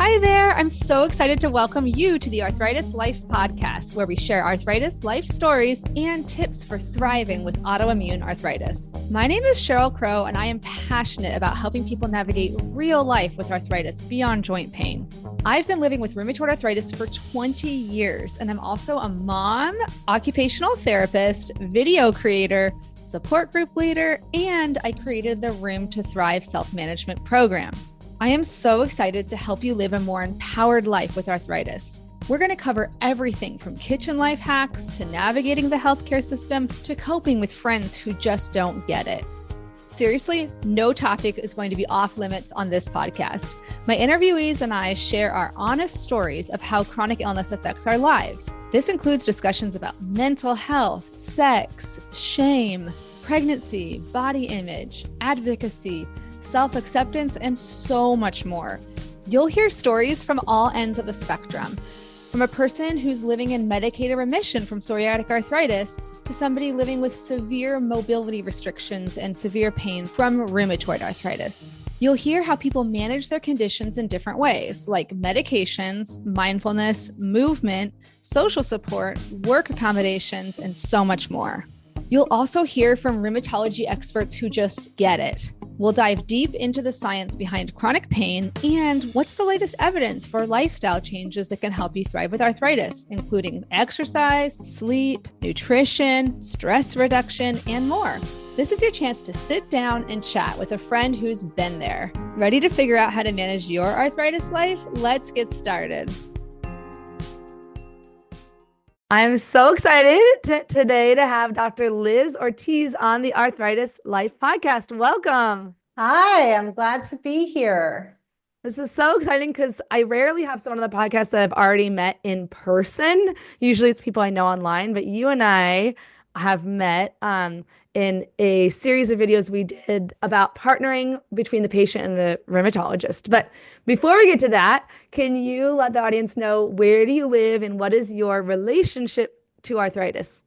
Hi there. I'm so excited to welcome you to the Arthritis Life podcast, where we share arthritis life stories and tips for thriving with autoimmune arthritis. My name is Cheryl Crow, and I am passionate about helping people navigate real life with arthritis beyond joint pain. I've been living with rheumatoid arthritis for 20 years, and I'm also a mom, occupational therapist, video creator, support group leader, and I created the Room to Thrive self-management program. I am so excited to help you live a more empowered life with arthritis. We're going to cover everything from kitchen life hacks to navigating the healthcare system to coping with friends who just don't get it. Seriously, no topic is going to be off limits on this podcast. My interviewees and I share our honest stories of how chronic illness affects our lives. This includes discussions about mental health, sex, shame, pregnancy, body image, advocacy, self-acceptance, and so much more. You'll hear stories from all ends of the spectrum, from a person who's living in medicated remission from psoriatic arthritis to somebody living with severe mobility restrictions and severe pain from rheumatoid arthritis. You'll hear how people manage their conditions in different ways, like medications, mindfulness, movement, social support, work accommodations, and so much more. You'll also hear from rheumatology experts who just get it. We'll dive deep into the science behind chronic pain and what's the latest evidence for lifestyle changes that can help you thrive with arthritis, including exercise, sleep, nutrition, stress reduction, and more. This is your chance to sit down and chat with a friend who's been there. Ready to figure out how to manage your arthritis life? Let's get started. I'm so excited today to have Dr. Liz Ortiz on the Arthritis Life podcast. Welcome. Hi, I'm glad to be here. This is so exciting because I rarely have someone on the podcast that I've already met in person. Usually it's people I know online, but you and I have met in a series of videos we did about partnering between the patient and the rheumatologist. But before we get to that, can you let the audience know, where do you live and what is your relationship to arthritis?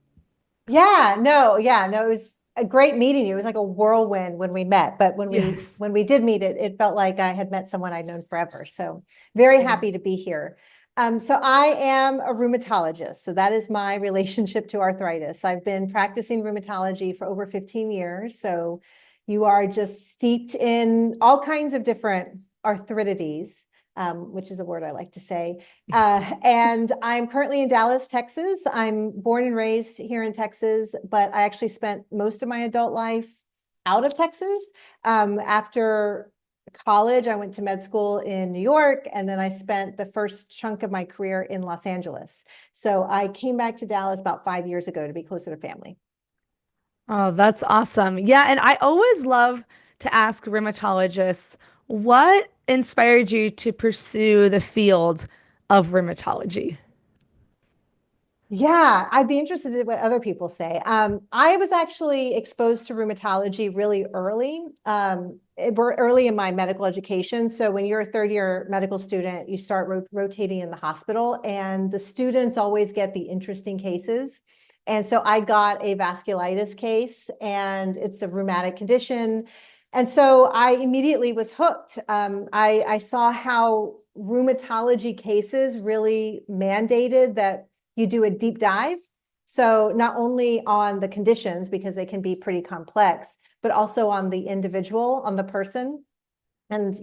It was a great meeting you. It was like a whirlwind when we met, but when we did meet, it felt like I had met someone I'd known forever. So very happy to be here. So I am a rheumatologist. So that is my relationship to arthritis. I've been practicing rheumatology for over 15 years. So you are just steeped in all kinds of different arthritides, which is a word I like to say. And I'm currently in Dallas, Texas. I'm born and raised here in Texas, but I actually spent most of my adult life out of Texas. After college, I went to med school in New York, and then I spent the first chunk of my career in Los Angeles. So I came back to Dallas about 5 years ago to be closer to family. Oh, that's awesome. Yeah, and I always love to ask rheumatologists, what inspired you to pursue the field of rheumatology? Yeah, I'd be interested in what other people say. I was actually exposed to rheumatology really early, early in my medical education. So when you're a third-year medical student, you start rotating in the hospital, and the students always get the interesting cases. And so I got a vasculitis case, and it's a rheumatic condition. And so I immediately was hooked. I saw how rheumatology cases really mandated that you do a deep dive. So not only on the conditions, because they can be pretty complex, but also on the individual, on the person. And,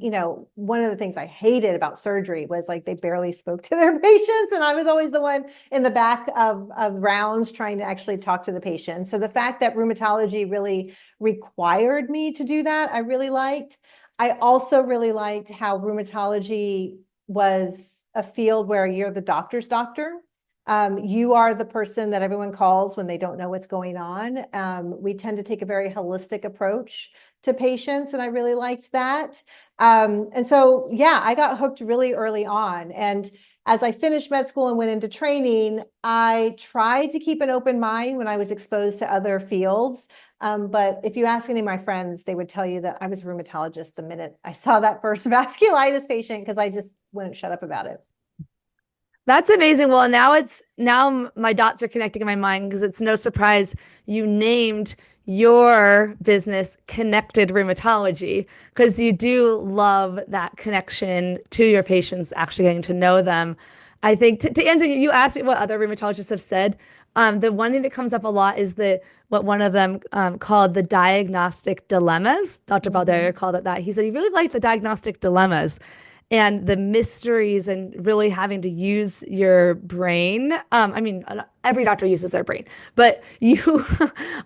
one of the things I hated about surgery was like they barely spoke to their patients. And I was always the one in the back of rounds trying to actually talk to the patient. So the fact that rheumatology really required me to do that, I really liked. I also really liked how rheumatology was a field where you're the doctor's doctor. You are the person that everyone calls when they don't know what's going on. We tend to take a very holistic approach to patients, and I really liked that. And so, I got hooked really early on. And as I finished med school and went into training, I tried to keep an open mind when I was exposed to other fields. But if you ask any of my friends, they would tell you that I was a rheumatologist the minute I saw that first vasculitis patient, because I just wouldn't shut up about it. That's amazing. Well, now my dots are connecting in my mind, because it's no surprise you named your business, Connected Rheumatology, because you do love that connection to your patients, actually getting to know them. I think to answer you, you asked me what other rheumatologists have said. The one thing that comes up a lot is what one of them called the diagnostic dilemmas. Dr. Valderia called it that. He said he really liked the diagnostic dilemmas and the mysteries and really having to use your brain. I mean, every doctor uses their brain, but you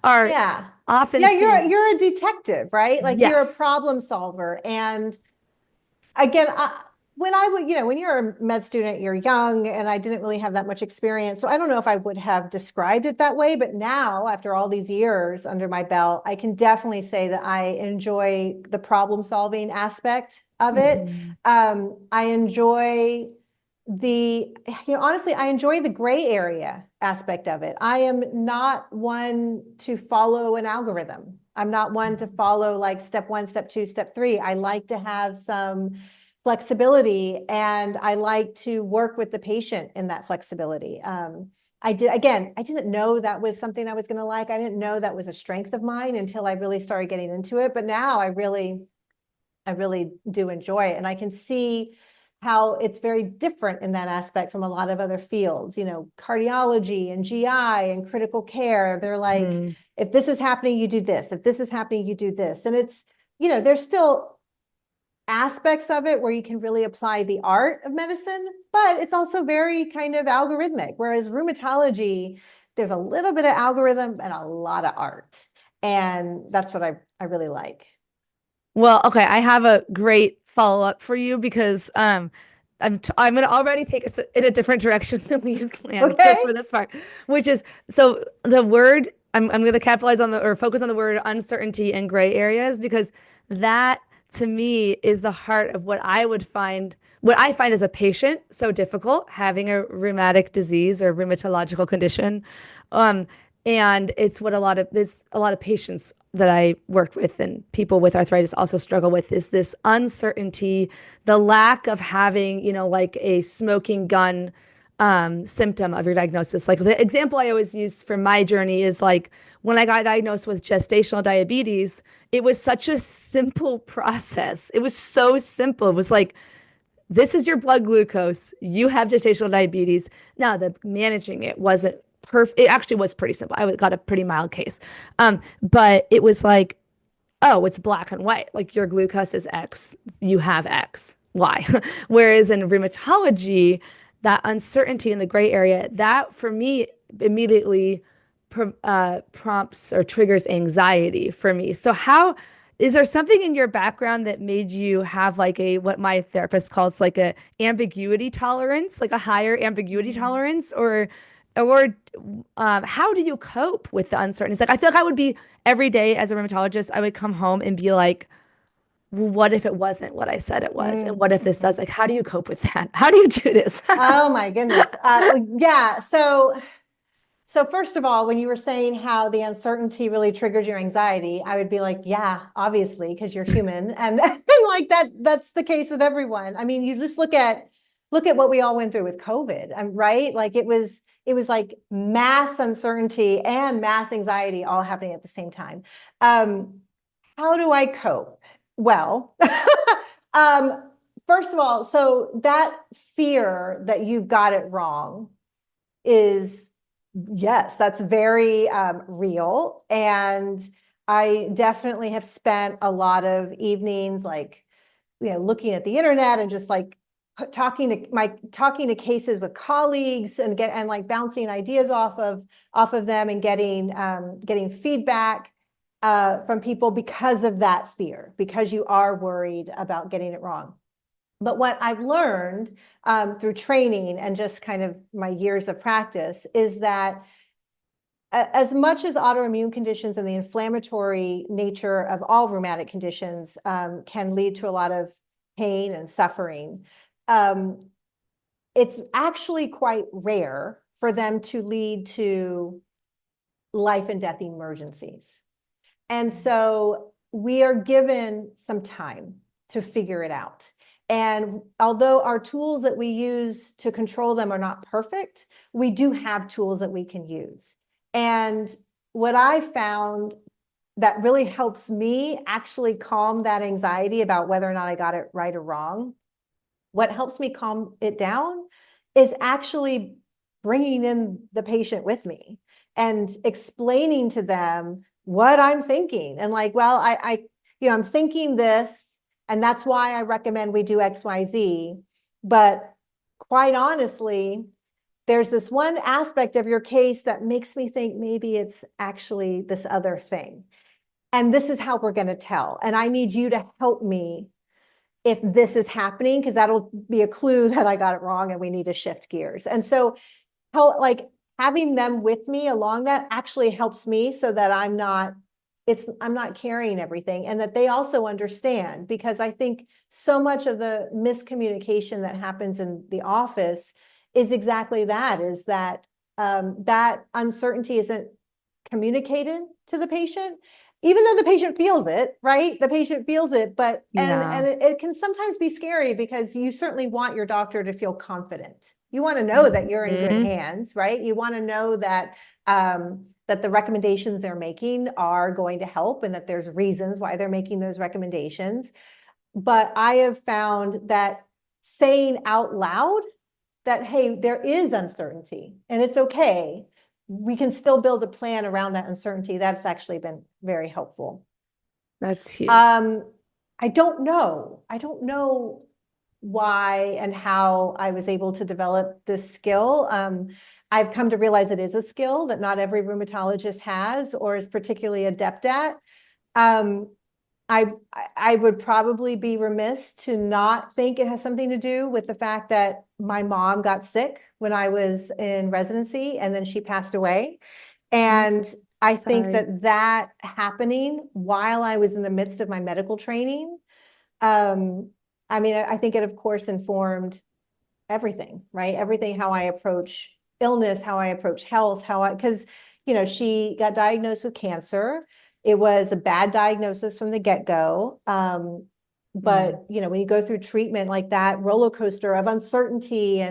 are Yeah. often Yeah, seeing, you're a detective, right? Like you're a yes. problem solver. And again, when I would, when you're a med student, you're young, and I didn't really have that much experience. So I don't know if I would have described it that way, but now, after all these years under my belt, I can definitely say that I enjoy the problem solving aspect of it. Mhm. I enjoy honestly, I enjoy the gray area aspect of it. I am not one to follow an algorithm. I'm not one to follow like step one, step two, step three. I like to have some flexibility, and I like to work with the patient in that flexibility. I didn't know that was something I was going to like. I didn't know that was a strength of mine until I really started getting into it. But now I really do enjoy it. And I can see how it's very different in that aspect from a lot of other fields, cardiology and GI and critical care. They're like, Mm. if this is happening, you do this. If this is happening, you do this. And it's, there's still aspects of it where you can really apply the art of medicine, but it's also very kind of algorithmic. Whereas rheumatology, there's a little bit of algorithm and a lot of art. And that's what I really like. Well, okay, I have a great follow-up for you because I'm gonna already take us in a different direction than we had planned Okay. just for this part, which is so the word I'm gonna capitalize on the or focus on the word uncertainty and gray areas because that to me is the heart of what I find as a patient so difficult having a rheumatic disease or rheumatological condition. Um, and it's what there's a lot of patients that I worked with and people with arthritis also struggle with is this uncertainty, the lack of having, like a smoking gun symptom of your diagnosis. Like the example I always use for my journey is like when I got diagnosed with gestational diabetes, it was such a simple process. It was so simple. It was like, this is your blood glucose. You have gestational diabetes. Now, the managing it wasn't perfect. It actually was pretty simple. I got a pretty mild case. But it was like, oh, it's black and white. Like your glucose is X, you have X, Y. Whereas in rheumatology, that uncertainty in the gray area, that for me immediately prompts or triggers anxiety for me. So how is there something in your background that made you have like what my therapist calls like a ambiguity tolerance, like a higher ambiguity tolerance, or how do you cope with the uncertainty? It's like I feel like I would be every day as a rheumatologist, I would come home and be like, well, what if it wasn't what I said it was? And what if this does? Like, how do you cope with that? How do you do this? Oh my goodness. Yeah. So first of all, when you were saying how the uncertainty really triggers your anxiety, I would be like, yeah, obviously, because you're human. And like that's the case with everyone. I mean, you just look at what we all went through with COVID, right? Like it was like mass uncertainty and mass anxiety all happening at the same time. Um, how do I cope? Well, um, first of all, so that fear that you've got it wrong is, yes, that's very real. And I definitely have spent a lot of evenings like, looking at the internet and just like talking to cases with colleagues and like bouncing ideas off of them and getting feedback from people because of that fear, because you are worried about getting it wrong. But what I've learned through training and just kind of my years of practice is that as much as autoimmune conditions and the inflammatory nature of all rheumatic conditions can lead to a lot of pain and suffering, it's actually quite rare for them to lead to life and death emergencies. And so we are given some time to figure it out. And although our tools that we use to control them are not perfect, we do have tools that we can use. And what I found that really helps me actually calm that anxiety about whether or not I got it right or wrong. What helps me calm it down is actually bringing in the patient with me and explaining to them what I'm thinking. And like, well, I'm thinking this, and that's why I recommend we do X, Y, Z. But quite honestly, there's this one aspect of your case that makes me think maybe it's actually this other thing. And this is how we're going to tell. And I need you to help me if this is happening, because that'll be a clue that I got it wrong and we need to shift gears. And so like having them with me along that actually helps me so that I'm not carrying everything, and that they also understand, because I think so much of the miscommunication that happens in the office is exactly that, is that that uncertainty isn't communicated to the patient, even though the patient feels it, right? The patient feels it, but and it can sometimes be scary, because you certainly want your doctor to feel confident. You want to know that you're in good hands, right? You want to know that that the recommendations they're making are going to help, and that there's reasons why they're making those recommendations. But I have found that saying out loud that, hey, there is uncertainty and it's okay, we can still build a plan around that uncertainty. That's actually been very helpful. That's huge. I don't know why and how I was able to develop this skill. I've come to realize it is a skill that not every rheumatologist has or is particularly adept at. I would probably be remiss to not think it has something to do with the fact that my mom got sick when I was in residency, and then she passed away. And I think that happening while I was in the midst of my medical training, I think it, of course, informed everything, right? Everything, how I approach illness, how I approach health, because, she got diagnosed with cancer. It was a bad diagnosis from the get-go. But, when you go through treatment like that roller coaster of uncertainty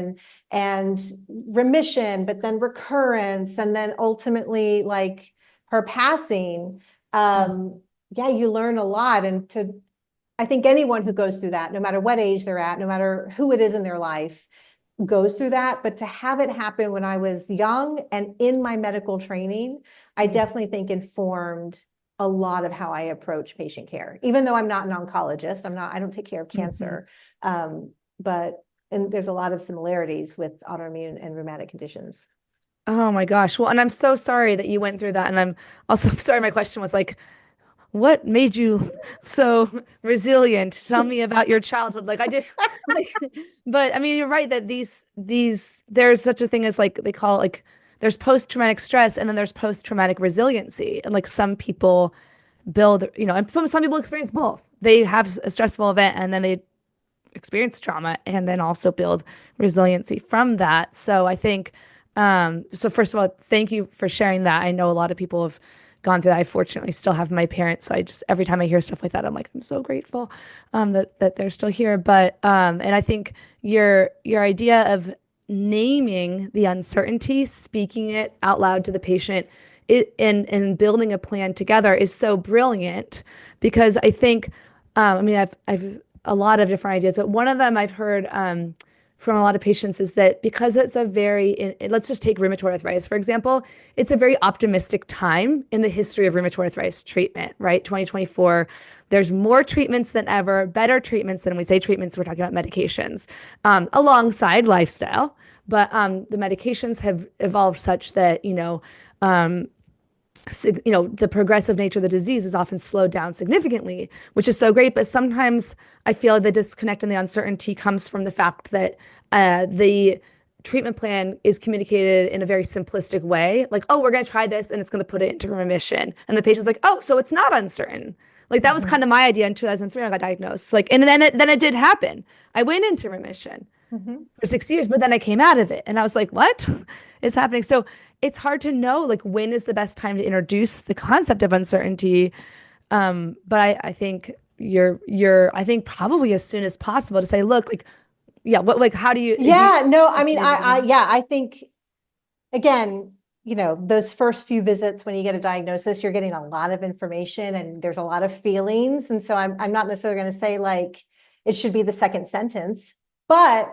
and remission, but then recurrence, and then ultimately like her passing, you learn a lot. And I think anyone who goes through that, no matter what age they're at, no matter who it is in their life, goes through that. But to have it happen when I was young and in my medical training, I definitely think informed a lot of how I approach patient care, even though I'm not an oncologist. I don't take care of cancer. But there's a lot of similarities with autoimmune and rheumatic conditions. Oh my gosh. Well, and I'm so sorry that you went through that. And I'm also sorry, my question was like, what made you so resilient? Tell me about your childhood. Like I did, but I mean, you're right that there's such a thing as like, they call it like, there's post-traumatic stress and then there's post-traumatic resiliency. And like some people build, and some people experience both. They have a stressful event and then they experience trauma and then also build resiliency from that. So I think, so first of all, thank you for sharing that. I know a lot of people have gone through that. I fortunately still have my parents. So I just, every time I hear stuff like that, I'm like, I'm so grateful that they're still here. But, and I think your idea of naming the uncertainty, speaking it out loud to the patient, and building a plan together is so brilliant, because I think, I've a lot of different ideas, but one of them I've heard from a lot of patients is that because it's let's just take rheumatoid arthritis, for example, it's a very optimistic time in the history of rheumatoid arthritis treatment, right? 2024, there's more treatments than ever, better treatments than, we say treatments, we're talking about medications, alongside lifestyle. But the medications have evolved such that, the progressive nature of the disease is often slowed down significantly, which is so great. But sometimes I feel the disconnect and the uncertainty comes from the fact that the treatment plan is communicated in a very simplistic way. Like, oh, we're going to try this and it's going to put it into remission. And the patient's like, oh, so it's not uncertain. Like that was kind of my idea in 2003 when I got diagnosed. Like, and then it did happen. I went into remission for 6 years, but then I came out of it and I was like, what is happening? So it's hard to know, like, when is the best time to introduce the concept of uncertainty. But I think I think probably as soon as possible to say, look, like, how do you? I think, again, those first few visits when you get a diagnosis, you're getting a lot of information and there's a lot of feelings. And so I'm not necessarily going to say like it should be the second sentence, but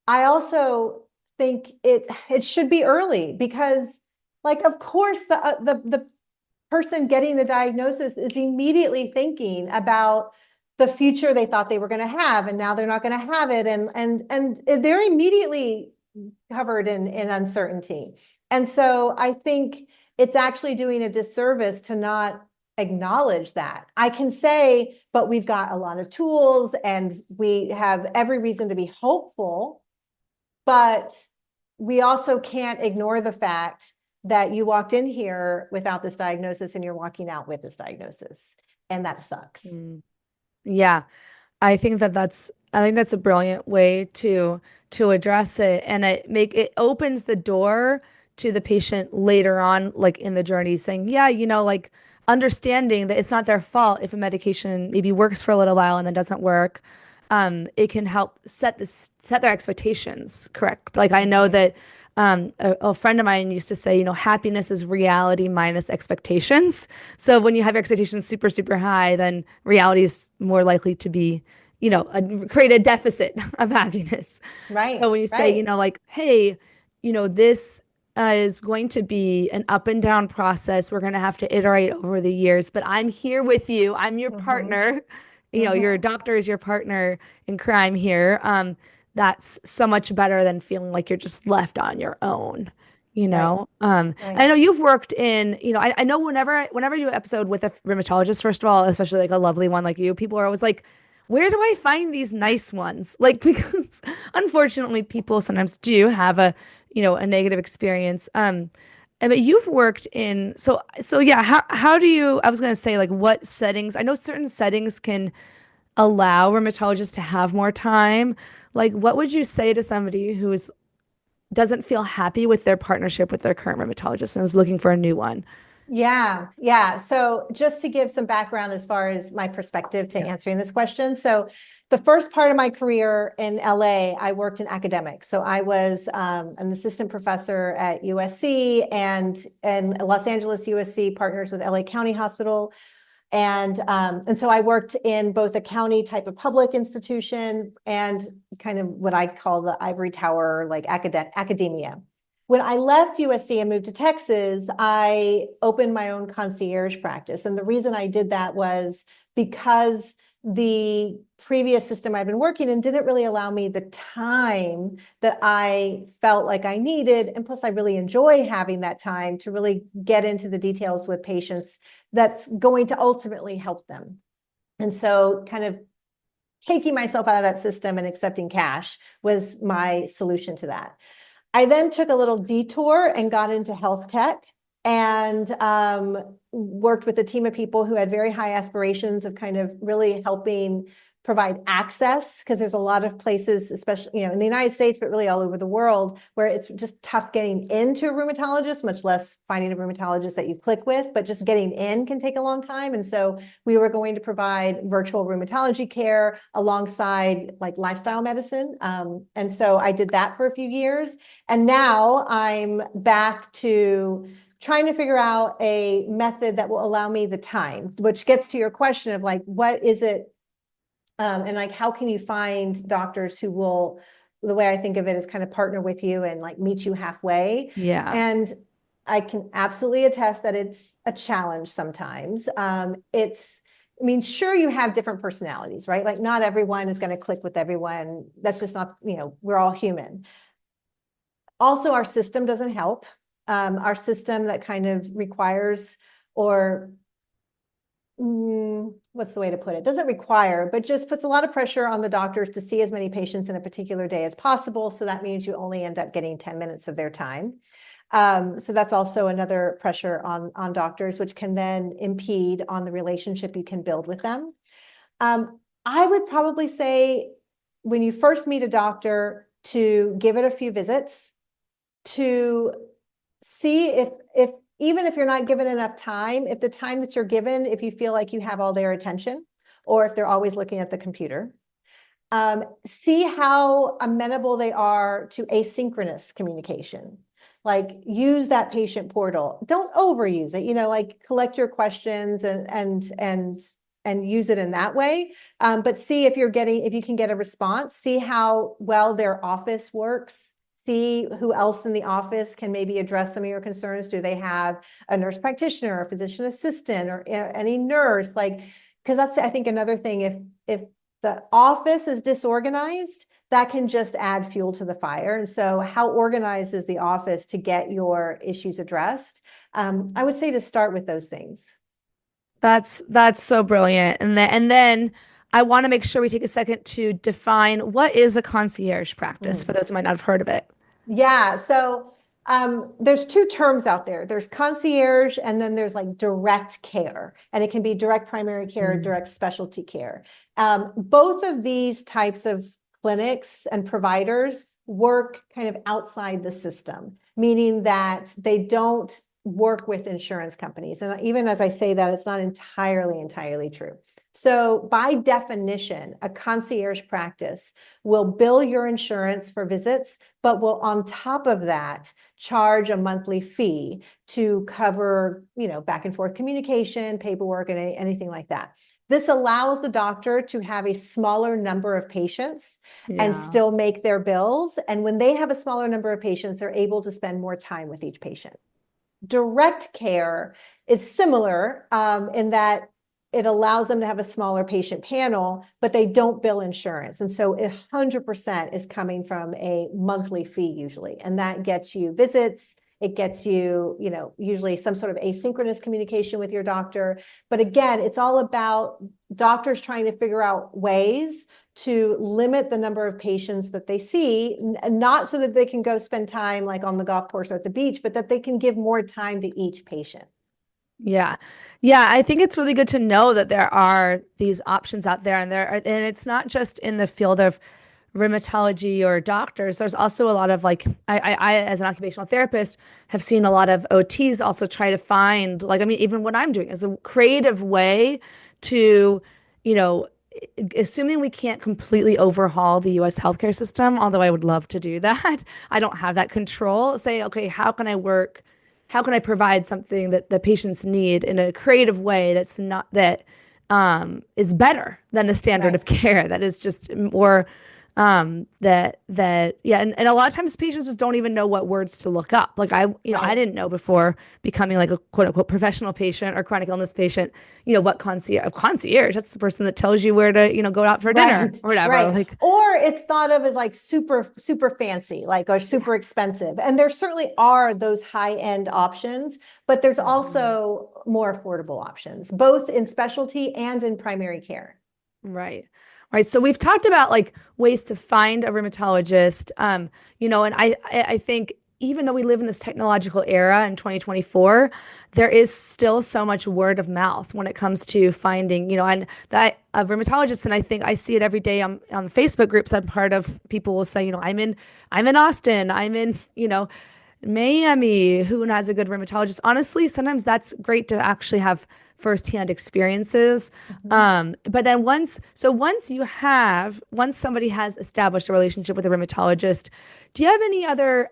I also think it should be early because, like, of course, the person getting the diagnosis is immediately thinking about the future they thought they were going to have, and now they're not going to have it, and they're immediately covered in uncertainty. And so I think it's actually doing a disservice to not acknowledge that. I can say, but we've got a lot of tools and we have every reason to be hopeful, but we also can't ignore the fact that you walked in here without this diagnosis and you're walking out with this diagnosis. And that sucks. Yeah. I think that's a brilliant way to address it, and it opens the door to the patient later on, like in the journey, saying, yeah, like understanding that it's not their fault if a medication maybe works for a little while and then doesn't work. It can help set their expectations correct. Like I know that a friend of mine used to say, happiness is reality minus expectations. So when you have your expectations super, super high, then reality is more likely to be, create a deficit of happiness. Right. So when you say, like, hey, this is going to be an up and down process. We're going to have to iterate over the years, but I'm here with you. I'm your partner. Your doctor is your partner in crime here. That's so much better than feeling like you're just left on your own. Right. I know you've worked in, I know whenever I do an episode with a rheumatologist, first of all, especially like a lovely one like you, people are always like, where do I find these nice ones? Like, because unfortunately people sometimes do have a negative experience. But you've worked in, so yeah, how do you, I was going to say like what settings, I know certain settings can allow rheumatologists to have more time. Like, what would you say to somebody who doesn't feel happy with their partnership with their current rheumatologist and was looking for a new one? Yeah, yeah. So just to give some background as far as my perspective to answering this question. So the first part of my career in LA, I worked in academics. So I was an assistant professor at USC and Los Angeles USC partners with LA County Hospital. And so I worked in both a county type of public institution and kind of what I call the ivory tower, like academia. When I left USC and moved to Texas, I opened my own concierge practice. And the reason I did that was because the previous system I'd been working in didn't really allow me the time that I felt like I needed. And plus, I really enjoy having that time to really get into the details with patients that's going to ultimately help them. And so kind of taking myself out of that system and accepting cash was my solution to that. I then took a little detour and got into health tech and worked with a team of people who had very high aspirations of kind of really helping provide access, because there's a lot of places, especially in the United States, but really all over the world, where it's just tough getting into a rheumatologist, much less finding a rheumatologist that you click with, but just getting in can take a long time. And so we were going to provide virtual rheumatology care alongside like lifestyle medicine. And so I did that for a few years. And now I'm back to trying to figure out a method that will allow me the time, which gets to your question of like, what is it? And like, how can you find doctors who will, the way I think of it is kind of partner with you and like meet you halfway. Yeah. And I can absolutely attest that it's a challenge sometimes. Sure, you have different personalities, right? Like not everyone is going to click with everyone. That's just not, we're all human. Also, our system doesn't help. Our system that kind of requires or what's the way to put it? Doesn't require, but just puts a lot of pressure on the doctors to see as many patients in a particular day as possible. So that means you only end up getting 10 minutes of their time. So that's also another pressure on doctors, which can then impede on the relationship you can build with them. I would probably say when you first meet a doctor to give it a few visits to see if even if you're not given enough time, if the time that you're given, if you feel like you have all their attention, or if they're always looking at the computer, see how amenable they are to asynchronous communication. like use that patient portal. Don't overuse it, like collect your questions and use it in that way. But see if you can get a response, see how well their office works, see who else in the office can maybe address some of your concerns. Do they have a nurse practitioner, a physician assistant, or any nurse? Because that's, I think, another thing. If the office is disorganized, that can just add fuel to the fire. And so how organized is the office to get your issues addressed? I would say to start with those things. That's so brilliant. And then I want to make sure we take a second to define what is a concierge practice for those who might not have heard of it. Yeah. So there's two terms out there. There's concierge, and then there's like direct care, and it can be direct primary care, direct specialty care. Both of these types of clinics and providers work kind of outside the system, meaning that they don't work with insurance companies. And even as I say that, it's not entirely true. So by definition, a concierge practice will bill your insurance for visits, but will on top of that charge a monthly fee to cover, back and forth communication, paperwork, and anything like that. This allows the doctor to have a smaller number of patients and still make their bills. And when they have a smaller number of patients, they're able to spend more time with each patient. Direct care is similar in that it allows them to have a smaller patient panel, but they don't bill insurance. And so 100% is coming from a monthly fee usually. And that gets you visits. It gets you, usually some sort of asynchronous communication with your doctor. But again, it's all about doctors trying to figure out ways to limit the number of patients that they see, not so that they can go spend time like on the golf course or at the beach, but that they can give more time to each patient. Yeah. I think it's really good to know that there are these options out there, and it's not just in the field of rheumatology or doctors. There's also a lot of I as an occupational therapist have seen a lot of OTs also try to find even what I'm doing is a creative way to, assuming we can't completely overhaul the US healthcare system, although I would love to do that. I don't have that control. Say, okay, how can I provide something that the patients need in a creative way that's not is better than the standard of care, that is just more and a lot of times patients just don't even know what words to look up. I didn't know before becoming like a quote unquote professional patient or chronic illness patient, what concierge, that's the person that tells you where to, go out for dinner or whatever. Or it's thought of as like super, super fancy, or super expensive. And there certainly are those high-end options, but there's also more affordable options, both in specialty and in primary care. Right. So we've talked about ways to find a rheumatologist, and I think even though we live in this technological era in 2024, there is still so much word of mouth when it comes to finding, and that of rheumatologists. And I think I see it every day on Facebook groups I'm part of. People will say, I'm in Austin, I'm in, Miami, who has a good rheumatologist. Honestly, sometimes that's great to actually have firsthand experiences. But then once somebody has established a relationship with a rheumatologist, do you have any other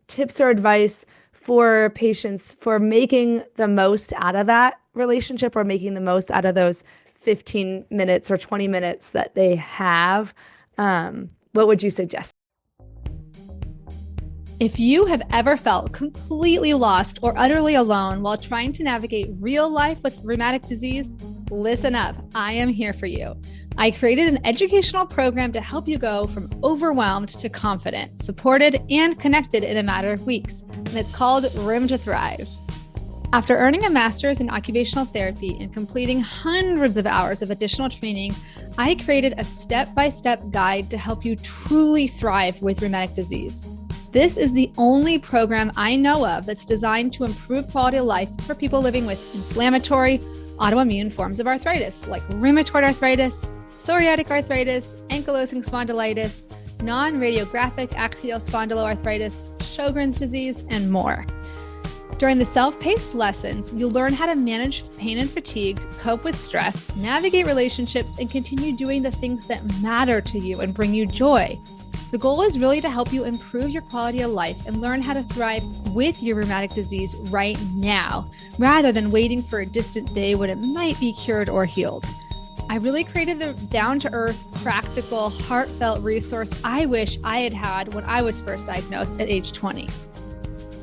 tips or advice for patients for making the most out of that relationship, or making the most out of those 15 minutes or 20 minutes that they have? What would you suggest? If you have ever felt completely lost or utterly alone while trying to navigate real life with rheumatic disease, listen up. I am here for you. I created an educational program to help you go from overwhelmed to confident, supported, and connected in a matter of weeks. And it's called Room to Thrive. After earning a master's in occupational therapy and completing hundreds of hours of additional training, I created a step-by-step guide to help you truly thrive with rheumatic disease. This is the only program I know of that's designed to improve quality of life for people living with inflammatory, autoimmune forms of arthritis, like rheumatoid arthritis, psoriatic arthritis, ankylosing spondylitis, non-radiographic axial spondyloarthritis, Sjogren's disease, and more. During the self-paced lessons, you'll learn how to manage pain and fatigue, cope with stress, navigate relationships, and continue doing the things that matter to you and bring you joy. The goal is really to help you improve your quality of life and learn how to thrive with your rheumatic disease right now, rather than waiting for a distant day when it might be cured or healed. I really created the down-to-earth, practical, heartfelt resource I wish I had had when I was first diagnosed at age 20.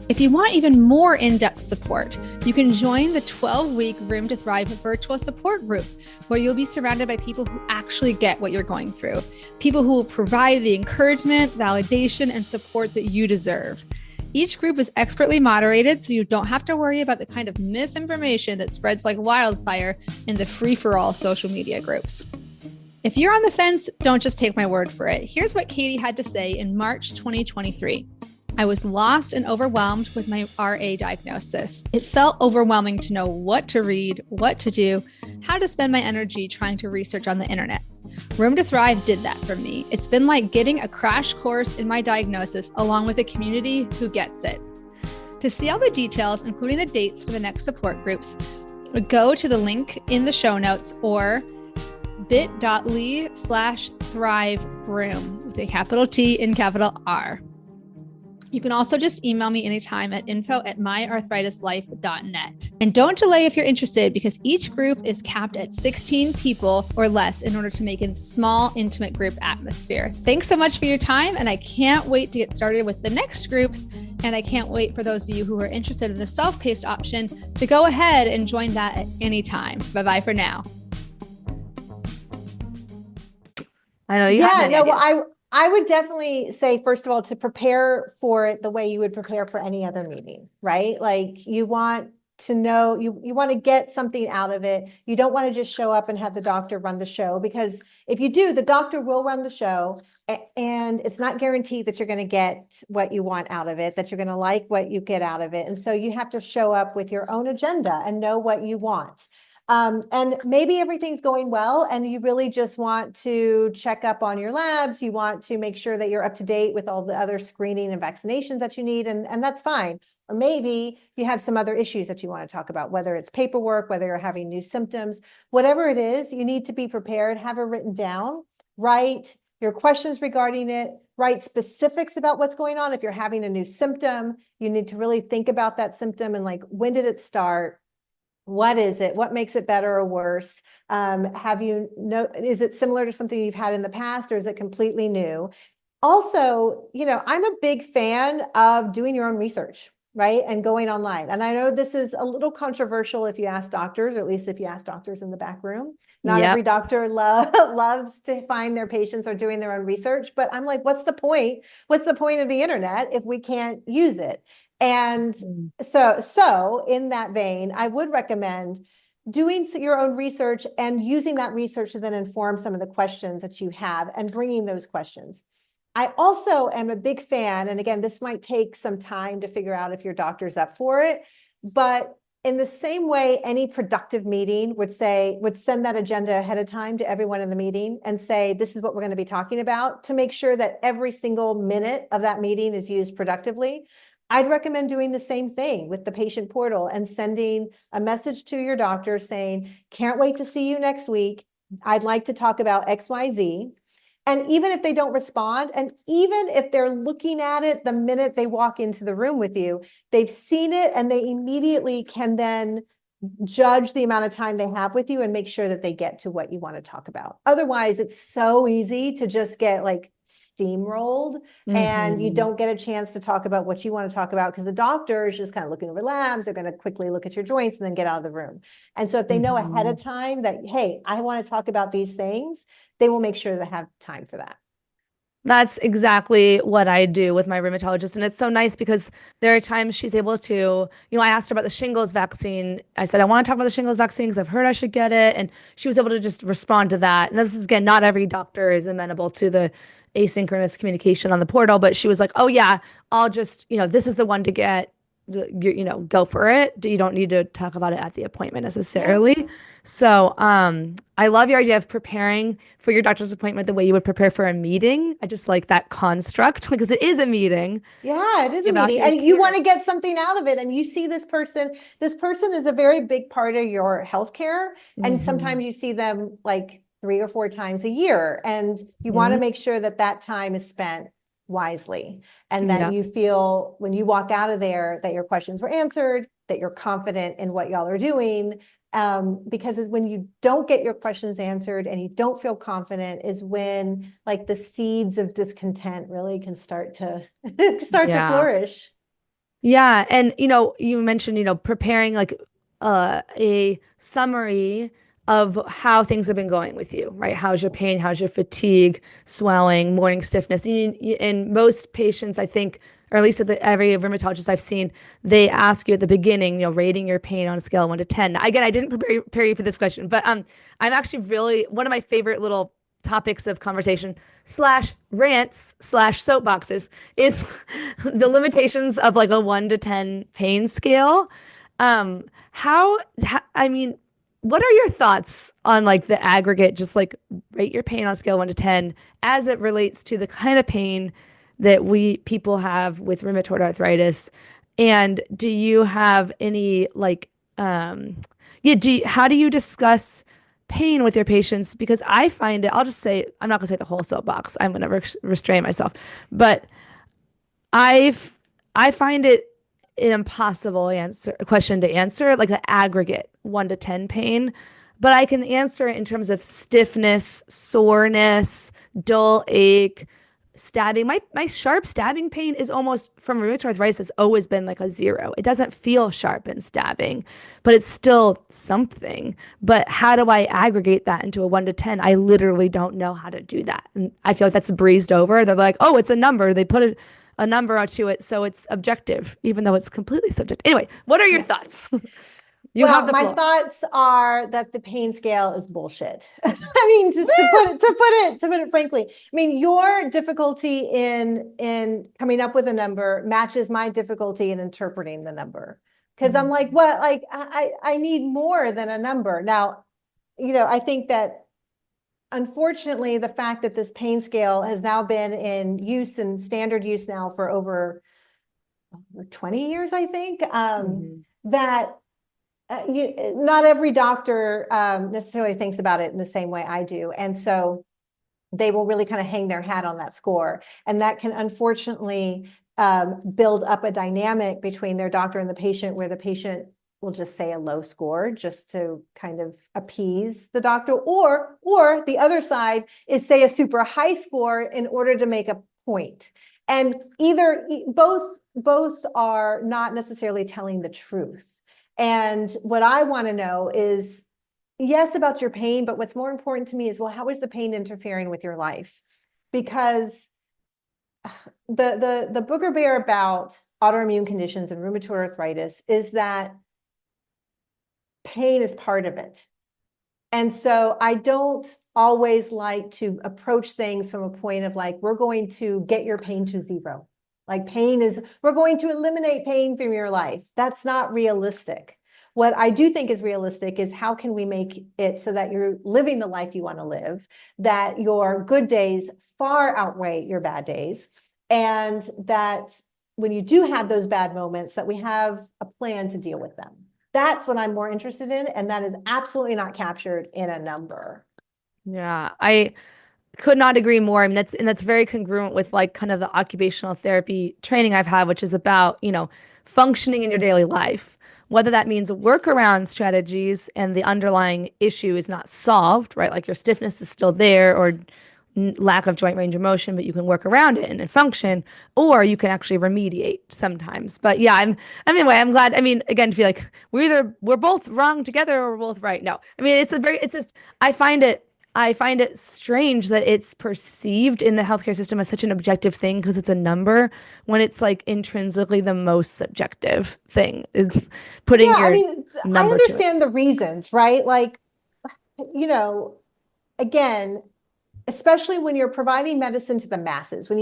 If you want even more in-depth support, you can join the 12-week Room to Thrive virtual support group, where you'll be surrounded by people who actually get what you're going through, people who will provide the encouragement, validation, and support that you deserve. Each group is expertly moderated, so you don't have to worry about the kind of misinformation that spreads like wildfire in the free-for-all social media groups. If you're on the fence, don't just take my word for it. Here's what Katie had to say in March 2023. I was lost and overwhelmed with my RA diagnosis. It felt overwhelming to know what to read, what to do, how to spend my energy trying to research on the internet. Room to Thrive did that for me. It's been like getting a crash course in my diagnosis along with a community who gets it. To see all the details, including the dates for the next support groups, go to the link in the show notes or bit.ly/thriveroom with a capital T and capital R. You can also just email me anytime at info@myarthritislife.net. And don't delay if you're interested, because each group is capped at 16 people or less in order to make a small, intimate group atmosphere. Thanks so much for your time, and I can't wait to get started with the next groups. And I can't wait for those of you who are interested in the self-paced option to go ahead and join that at any time. Bye-bye for now. I know you have many ideas. I would definitely say, first of all, to prepare for it the way you would prepare for any other meeting, right? Like you want to know, you want to get something out of it. You don't want to just show up and have the doctor run the show, because if you do, the doctor will run the show, and it's not guaranteed that you're going to get what you want out of it, that you're going to like what you get out of it. And so you have to show up with your own agenda and know what you want. And maybe everything's going well and you really just want to check up on your labs. You want to make sure that you're up to date with all the other screening and vaccinations that you need, and that's fine. Or maybe you have some other issues that you want to talk about, whether it's paperwork, whether you're having new symptoms, whatever it is, you need to be prepared, have it written down, write your questions regarding it, write specifics about what's going on. If you're having a new symptom, you need to really think about that symptom and like, when did it start? What is it? What makes it better or worse? Is it similar to something you've had in the past, or is it completely new? Also, I'm a big fan of doing your own research, right? And going online. And I know this is a little controversial if you ask doctors, or at least if you ask doctors in the back room. Not every doctor loves to find their patients are doing their own research, but I'm like, what's the point? What's the point of the internet if we can't use it? And so in that vein, I would recommend doing your own research and using that research to then inform some of the questions that you have and bringing those questions. I also am a big fan, and again, this might take some time to figure out if your doctor's up for it, but in the same way any productive meeting would send that agenda ahead of time to everyone in the meeting and say, this is what we're going to be talking about, to make sure that every single minute of that meeting is used productively. I'd recommend doing the same thing with the patient portal and sending a message to your doctor saying, can't wait to see you next week. I'd like to talk about XYZ. And even if they don't respond, and even if they're looking at it the minute they walk into the room with you, they've seen it and they immediately can then judge the amount of time they have with you and make sure that they get to what you want to talk about. Otherwise, it's so easy to just get like steamrolled and you don't get a chance to talk about what you want to talk about, because the doctor is just kind of looking over labs. They're going to quickly look at your joints and then get out of the room. And so if they know ahead of time that, hey, I want to talk about these things, they will make sure to have time for that. That's exactly what I do with my rheumatologist. And it's so nice because there are times she's able to, I asked her about the shingles vaccine. I said, I want to talk about the shingles vaccine because I've heard I should get it. And she was able to just respond to that. And this is, again, not every doctor is amenable to the asynchronous communication on the portal, but she was like, oh yeah, I'll just, this is the one to get, go for it. You don't need to talk about it at the appointment necessarily. Yeah. So I love your idea of preparing for your doctor's appointment the way you would prepare for a meeting. I just like that construct because it is a meeting. Yeah, it is a meeting. And you want to get something out of it. And you see this person is a very big part of your healthcare. And sometimes you see them like 3 or 4 times a year. And you want to make sure that that time is spent wisely, and that Yeah. you feel when you walk out of there that your questions were answered, that you're confident in what y'all are doing. Because it's when you don't get your questions answered and you don't feel confident is when like the seeds of discontent really can start to start to Yeah. flourish. Yeah. And, you mentioned, preparing like a summary of how things have been going with you, right? How's your pain? How's your fatigue, swelling, morning stiffness? And most patients, I think, or at least at every rheumatologist I've seen, they ask you at the beginning, rating your pain on a scale of 1 to 10. Now, again, I didn't prepare you for this question, but I'm actually really one of my favorite little topics of conversation slash rants slash soapboxes is the limitations of like a 1 to 10 pain scale. I mean, what are your thoughts on like the aggregate, just like rate your pain on a scale of 1 to 10 as it relates to the kind of pain that we people have with rheumatoid arthritis? And do you have any like, yeah, how do you discuss pain with your patients? Because I find it, I'll just say, I'm not gonna say the whole soapbox. I'm gonna restrain myself, but I've I find it an impossible question to answer, like the aggregate 1 to 10 pain, but I can answer it in terms of stiffness, soreness, dull ache, stabbing. My sharp stabbing pain is almost from rheumatoid arthritis has always been like a 0. It doesn't feel sharp and stabbing, but it's still something. But how do I aggregate that into a 1 to 10? I literally don't know how to do that. And I feel like that's breezed over. They're like, oh, it's a number. They put a number to it, so it's objective, even though it's completely subjective. Anyway, what are your thoughts? You have Well, the my floor. thoughts are that the pain scale is bullshit. I mean, just to put it frankly, I mean, your difficulty in coming up with a number matches my difficulty in interpreting the number. Because I'm like, what? Like, I need more than a number. Now, I think that unfortunately, the fact that this pain scale has now been in use and standard use now for over 20 years, I think, that not every doctor necessarily thinks about it in the same way I do. And so they will really kind of hang their hat on that score. And that can unfortunately build up a dynamic between their doctor and the patient where the patient will just say a low score just to kind of appease the doctor, or the other side is say a super high score in order to make a point. And both are not necessarily telling the truth. And what I want to know is, yes, about your pain, but what's more important to me is, well, how is the pain interfering with your life? Because the booger bear about autoimmune conditions and rheumatoid arthritis is that pain is part of it. And so I don't always like to approach things from a point of like, we're going to get your pain to 0. Like we're going to eliminate pain from your life. That's not realistic. What I do think is realistic is how can we make it so that you're living the life you want to live, that your good days far outweigh your bad days, and that when you do have those bad moments, that we have a plan to deal with them. That's what I'm more interested in, and that is absolutely not captured in a number. Yeah, I could not agree more. I mean, that's very congruent with like kind of the occupational therapy training I've had, which is about, functioning in your daily life. Whether that means workaround strategies and the underlying issue is not solved, right? Like your stiffness is still there, or lack of joint range of motion, but you can work around it and function, or you can actually remediate sometimes. But yeah, anyway, I'm glad. I mean, again, to feel like we're both wrong together or we're both right. No, I mean, it's just, I find it strange that it's perceived in the healthcare system as such an objective thing because it's a number, when it's like intrinsically the most subjective thing is putting Yeah, I your mean, I number to it. understand the reasons, right? Like, again, especially when you're providing medicine to the masses, when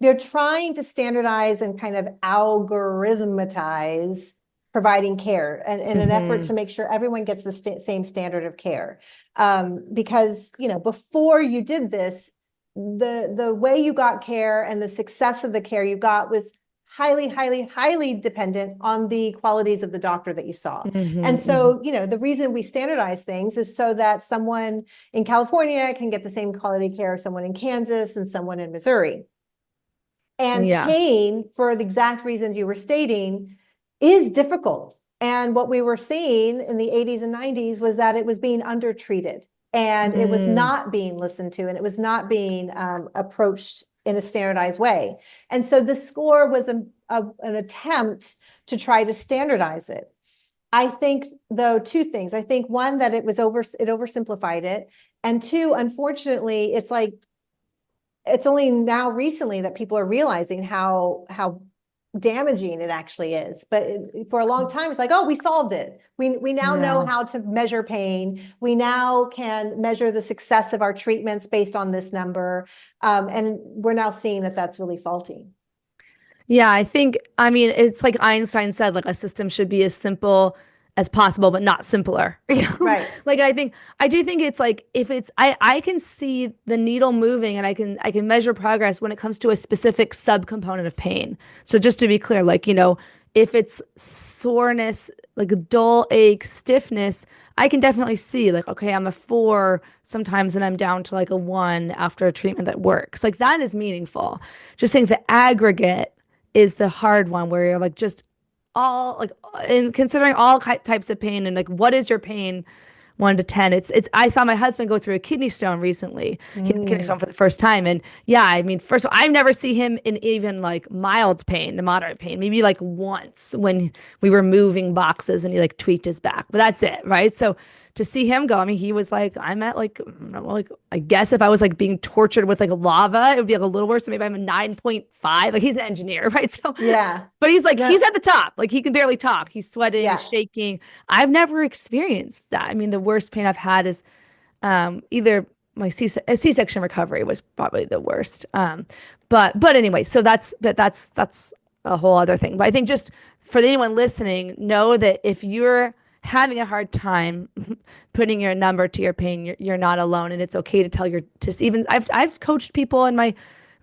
they're trying to standardize and kind of algorithmatize providing care, and in an effort to make sure everyone gets the same standard of care. Because, before you did this, the way you got care and the success of the care you got was highly, highly, highly dependent on the qualities of the doctor that you saw. And so, the reason we standardize things is so that someone in California can get the same quality care as someone in Kansas and someone in Missouri. And Yeah. pain, for the exact reasons you were stating, is difficult. And what we were seeing in the 80s and 90s was that it was being undertreated, and it was not being listened to, and it was not being approached in a standardized way. And so the score was an attempt to try to standardize it. I think, though, two things. I think, one, that it oversimplified it. And two, unfortunately, it's like, it's only now recently that people are realizing how damaging it actually is. But for a long time, it's like, oh, we solved it. We now know how to measure pain. We now can measure the success of our treatments based on this number. And we're now seeing that that's really faulty. Yeah, I mean, it's like Einstein said, like a system should be as simple as possible, but not simpler. Right. Like I do think it's like I can see the needle moving and I can measure progress when it comes to a specific subcomponent of pain. So just to be clear, like, if it's soreness, like a dull ache, stiffness, I can definitely see like, okay, I'm a 4 sometimes and I'm down to like a 1 after a treatment that works. Like that is meaningful. Just think the aggregate is the hard one where you're like just all like in considering all types of pain and like what is your pain 1 to 10. It's I saw my husband go through a kidney stone recently. He had a kidney stone for the first time. And yeah, I mean, first of all, I've never seen him in even like mild pain to moderate pain, maybe like once when we were moving boxes and he like tweaked his back, but that's it, right? So to see him go, I mean, he was like, I'm at like I guess if I was like being tortured with like lava, it would be like a little worse. So maybe I'm a 9.5. Like he's an engineer, right? So Yeah. but he's like, he's at the top. Like he can barely talk. He's sweating, Yeah. he's shaking. I've never experienced that. I mean, the worst pain I've had is either my a C-section recovery was probably the worst. But anyway, so that's a whole other thing. But I think just for anyone listening, know that if you're having a hard time putting your number to your pain, you're not alone, and it's okay to tell your to even I've coached people in my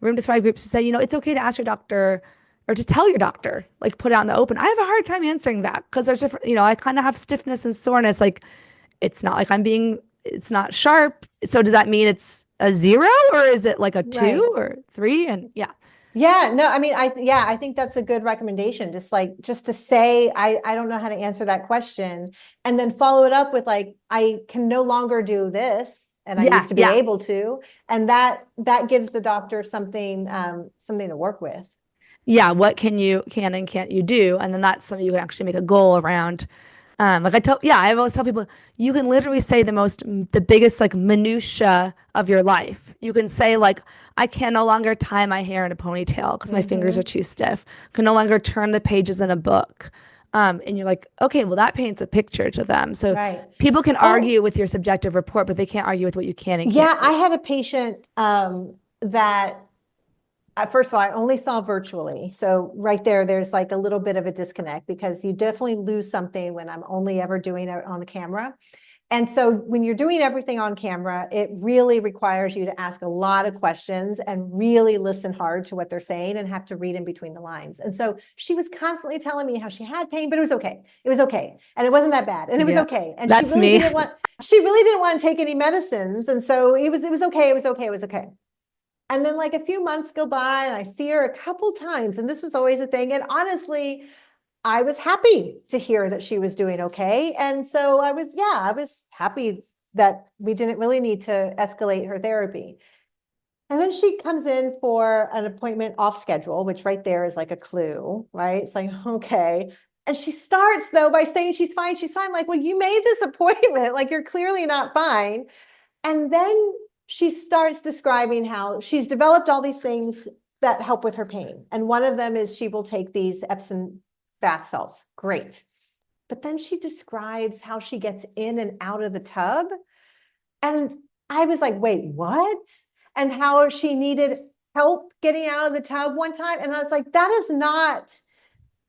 Room to Thrive groups to say, it's okay to ask your doctor or to tell your doctor, like put it out in the open. I have a hard time answering that because there's different, I kind of have stiffness and soreness. Like it's not like it's not sharp. So does that mean it's a 0 or is it like a 2 or 3? And yeah. Yeah, no, I mean, I think that's a good recommendation. Just to say, I don't know how to answer that question, and then follow it up with like, I can no longer do this, and I used to be able to, and that gives the doctor something to work with. Yeah, what can and can't you do? And then that's something you can actually make a goal around. Like I always tell people, you can literally say the biggest like minutia of your life. You can say like, I can no longer tie my hair in a ponytail because my fingers are too stiff. Can no longer turn the pages in a book. And you're like, okay, well that paints a picture to them. So people can argue with your subjective report, but they can't argue with what you can and can't do. I had a patient that first of all, I only saw virtually. So right there's like a little bit of a disconnect because you definitely lose something when I'm only ever doing it on the camera. And so when you're doing everything on camera, it really requires you to ask a lot of questions and really listen hard to what they're saying and have to read in between the lines. And so she was constantly telling me how she had pain, but it was okay. It was okay. And it wasn't that bad. And it was okay. And she really didn't want to take any medicines. And so it was okay. It was okay. It was okay. And then like a few months go by and I see her a couple times, and this was always a thing. And honestly, I was happy to hear that she was doing okay. And so I was happy that we didn't really need to escalate her therapy. And then she comes in for an appointment off schedule, which right there is like a clue, right? It's like, okay. And she starts though by saying she's fine. She's fine. Like, well, you made this appointment. Like, you're clearly not fine. And then she starts describing how she's developed all these things that help with her pain. And one of them is she will take these Epsom bath salts. Great. But then she describes how she gets in and out of the tub. And I was like, wait, what? And how she needed help getting out of the tub one time. And I was like, that is not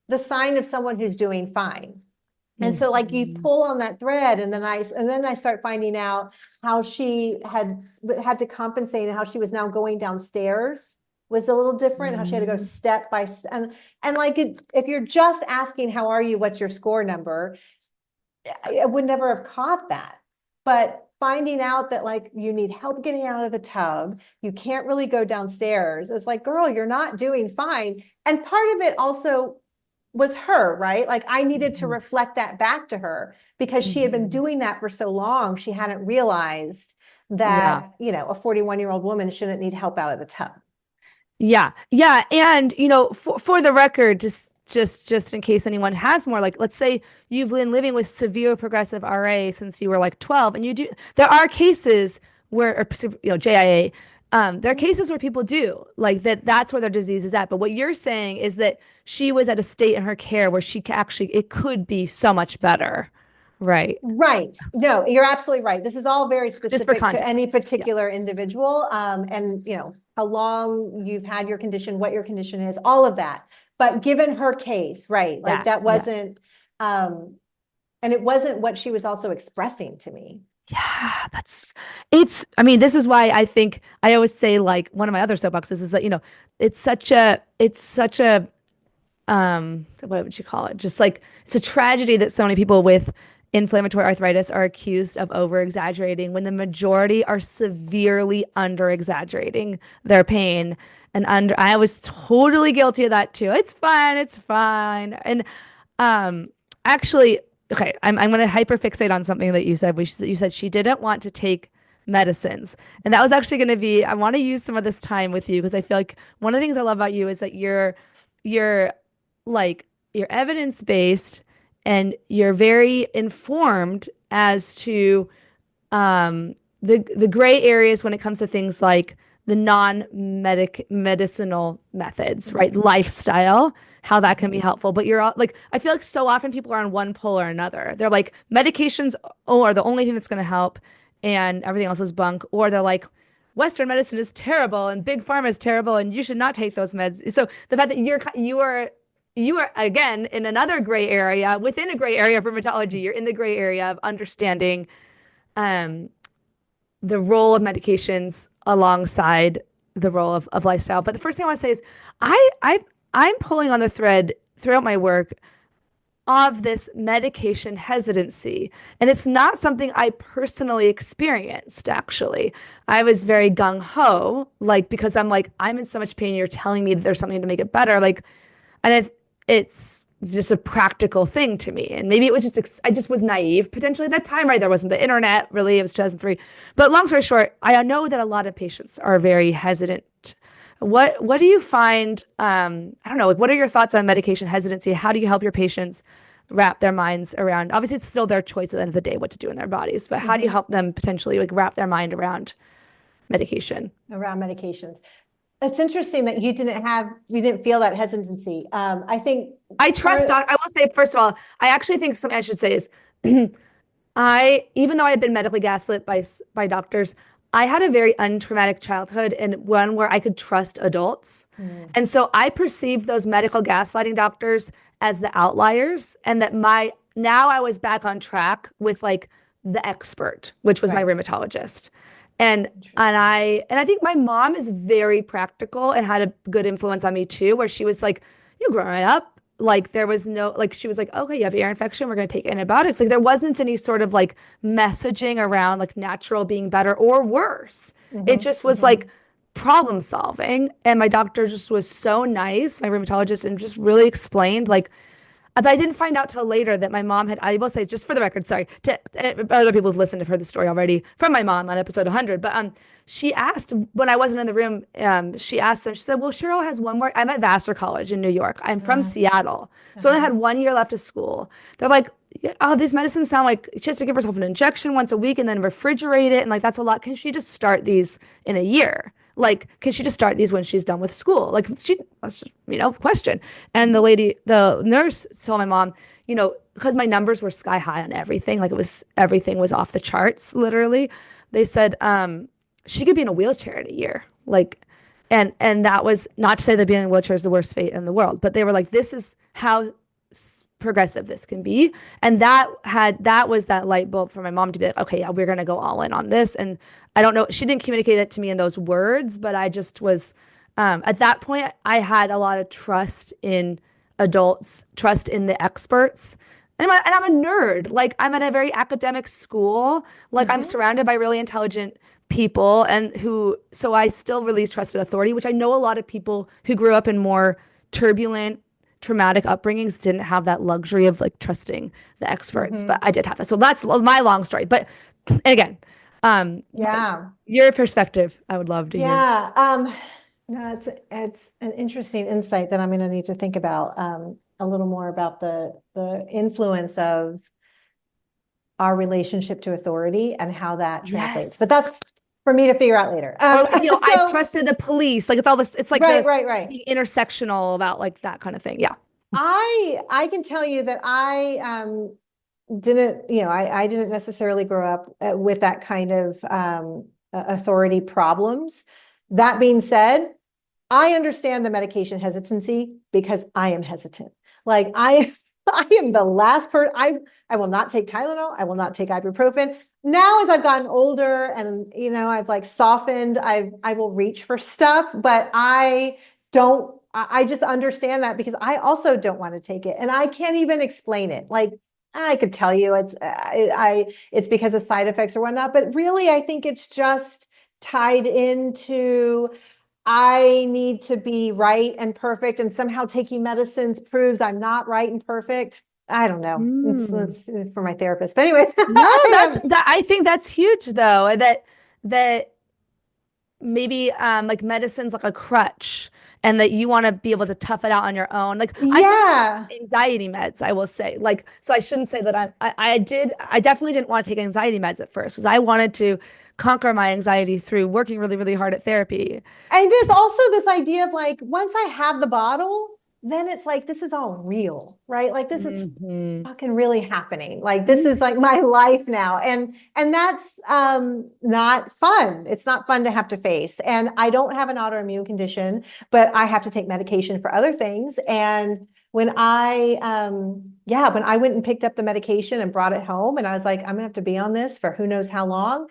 the sign of someone who's doing fine. And so like you pull on that thread, and then I start finding out how she had to compensate, and how she was now going downstairs was a little different, how she had to go step by step. And like if you're just asking, how are you, what's your score number, I would never have caught that. But finding out that like you need help getting out of the tub, you can't really go downstairs. It's like, girl, you're not doing fine. And part of it also was her, right? Like I needed to reflect that back to her because she had been doing that for so long. She hadn't realized that, you know, a 41-year-old woman shouldn't need help out of the tub. Yeah. Yeah. And, you know, for the record, just in case anyone has more, like, let's say you've been living with severe progressive RA since you were like 12 and there are cases where, or, you know, JIA, there are cases where people do like that's where their disease is at. But what you're saying is that she was at a state in her care where it could be so much better. Right. Right. No, you're absolutely right. This is all very Just for specific to context. any particular individual. And you know, how long you've had your condition, what your condition is, all of that. But given her case, right, like that wasn't, and it wasn't what she was also expressing to me. Yeah, I mean, this is why I think I always say, like, one of my other soapboxes is that, you know, it's such a, what would you call it? Just like, it's a tragedy that so many people with inflammatory arthritis are accused of over exaggerating when the majority are severely under exaggerating their pain. And I was totally guilty of that too. It's fine. It's fine. And, actually, okay, I'm going to hyperfixate on something that you said. You said she didn't want to take medicines. And that was actually going to be, I want to use some of this time with you because I feel like one of the things I love about you is that you're like, you're evidence-based and you're very informed as to the gray areas when it comes to things like the medicinal methods, right? Lifestyle, how that can be helpful. But you're all like, I feel like so often people are on one pole or another. They're like, medications are the only thing that's going to help and everything else is bunk. Or they're like, Western medicine is terrible and big pharma is terrible and you should not take those meds. So the fact that you are again in another gray area within a gray area of rheumatology, you're in the gray area of understanding the role of medications alongside the role of lifestyle. But the first thing I want to say is I'm pulling on the thread throughout my work of this medication hesitancy. And it's not something I personally experienced, actually. I was very gung-ho, like, because I'm like, I'm in so much pain, you're telling me that there's something to make it better. Like, and it's just a practical thing to me. And maybe it was I just was naive potentially at that time, right? There wasn't the internet, really. It was 2003. But long story short, I know that a lot of patients are very hesitant. What do you find, I don't know, like, what are your thoughts on medication hesitancy? How do you help your patients wrap their minds around, obviously it's still their choice at the end of the day what to do in their bodies, but how do you help them potentially like wrap their mind around medication? Around medications. It's interesting that you didn't feel that hesitancy. I think I trust I will say, first of all, I actually think something I should say is even though I had been medically gaslit by doctors, I had a very untraumatic childhood and one where I could trust adults. And so I perceived those medical gaslighting doctors as the outliers and that now I was back on track with like the expert, which was my rheumatologist. And I think my mom is very practical and had a good influence on me too, where she was like, growing up, like there was no, like she was like, okay, you have ear infection, we're going to take antibiotics. Like there wasn't any sort of like messaging around like natural being better or worse. It just was like problem solving. And my doctor just was so nice, my rheumatologist, and just really explained like, but I didn't find out till later that my mom I will say, just for the record, sorry, to other people who've listened, have heard the story already from my mom on episode 100. But she asked, when I wasn't in the room, she asked them, she said, well, Cheryl has one more. I'm at Vassar College in New York. I'm from Seattle. So I had 1 year left of school. They're like, oh, these medicines sound like she has to give herself an injection once a week and then refrigerate it. And like, that's a lot. Can she just start these in a year? Like, can she just start these when she's done with school? Like, question. And the nurse told my mom, because my numbers were sky high on everything, like everything was off the charts, literally. They said, she could be in a wheelchair in a year. Like, and that was not to say that being in a wheelchair is the worst fate in the world, but they were like, this is how progressive this can be. And that was that light bulb for my mom to be like, okay, yeah, we're going to go all in on this. And I don't know, she didn't communicate it to me in those words, but I just was, at that point, I had a lot of trust in adults, trust in the experts. And I'm a nerd. Like I'm at a very academic school. Like I'm Mhm. surrounded by really intelligent people so I still really trusted authority, which I know a lot of people who grew up in more turbulent, traumatic upbringings didn't have that luxury of like trusting the experts, but Mhm. I did have that. So that's my long story. But and again, but Yeah. your perspective, I would love to hear. Yeah. No, it's an interesting insight that I'm going to need to think about a little more about the influence of our relationship to authority and how that translates. But Yes. that's for me to figure out later. Or like, I So trusted the police. Like it's all this, it's like right, the right, right. being intersectional about like that kind of thing. Yeah. I can tell you that I didn't, I didn't necessarily grow up with that kind of authority problems. That being said, I understand the medication hesitancy because I am hesitant. Like I I am the last person. I will not take Tylenol. I will not take ibuprofen. Now, as I've gotten older and I've like softened, I will reach for stuff, but I don't. I just understand that because I also don't want to take it, and I can't even explain it. Like I could tell you it's because of side effects or whatnot, but really I think it's just tied into I need to be right and perfect, and somehow taking medicines proves I'm not right and perfect. I don't know. Mm. It's for my therapist. But anyways, No, I that's am, that. I think that's huge though. That maybe like medicine's like a crutch, and that you want to be able to tough it out on your own. Like I took yeah. anxiety meds, I will say. Like so, I shouldn't say that I definitely didn't want to take anxiety meds at first because I wanted to conquer my anxiety through working really, really hard at therapy. And there's also this idea of like, once I have the bottle, then it's like, this is all real, right? Like this is Hmm. fucking really happening. Like this is like my life now. And that's not fun. It's not fun to have to face. And I don't have an autoimmune condition, but I have to take medication for other things. And when I went and picked up the medication and brought it home and I was like, I'm gonna have to be on this for who knows how long,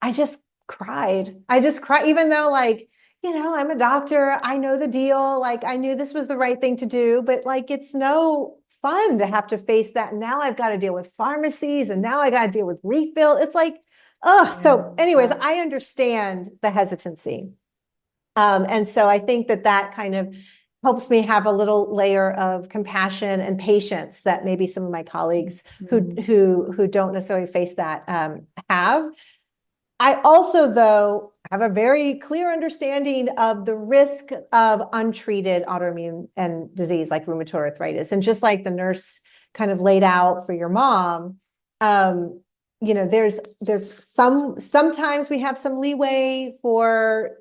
I just cried. I just cried, even though like, I'm a doctor. I know the deal. Like I knew this was the right thing to do, but like it's no fun to have to face that. Now I've got to deal with pharmacies and now I got to deal with refill. It's like, oh, so anyways, Yeah. I understand the hesitancy. And so I think that that kind of helps me have a little layer of compassion and patience that maybe some of my colleagues who Mhm. who don't necessarily face that have. I also, though, have a very clear understanding of the risk of untreated autoimmune and disease like rheumatoid arthritis. And just like the nurse kind of laid out for your mom, um, sometimes we have some leeway for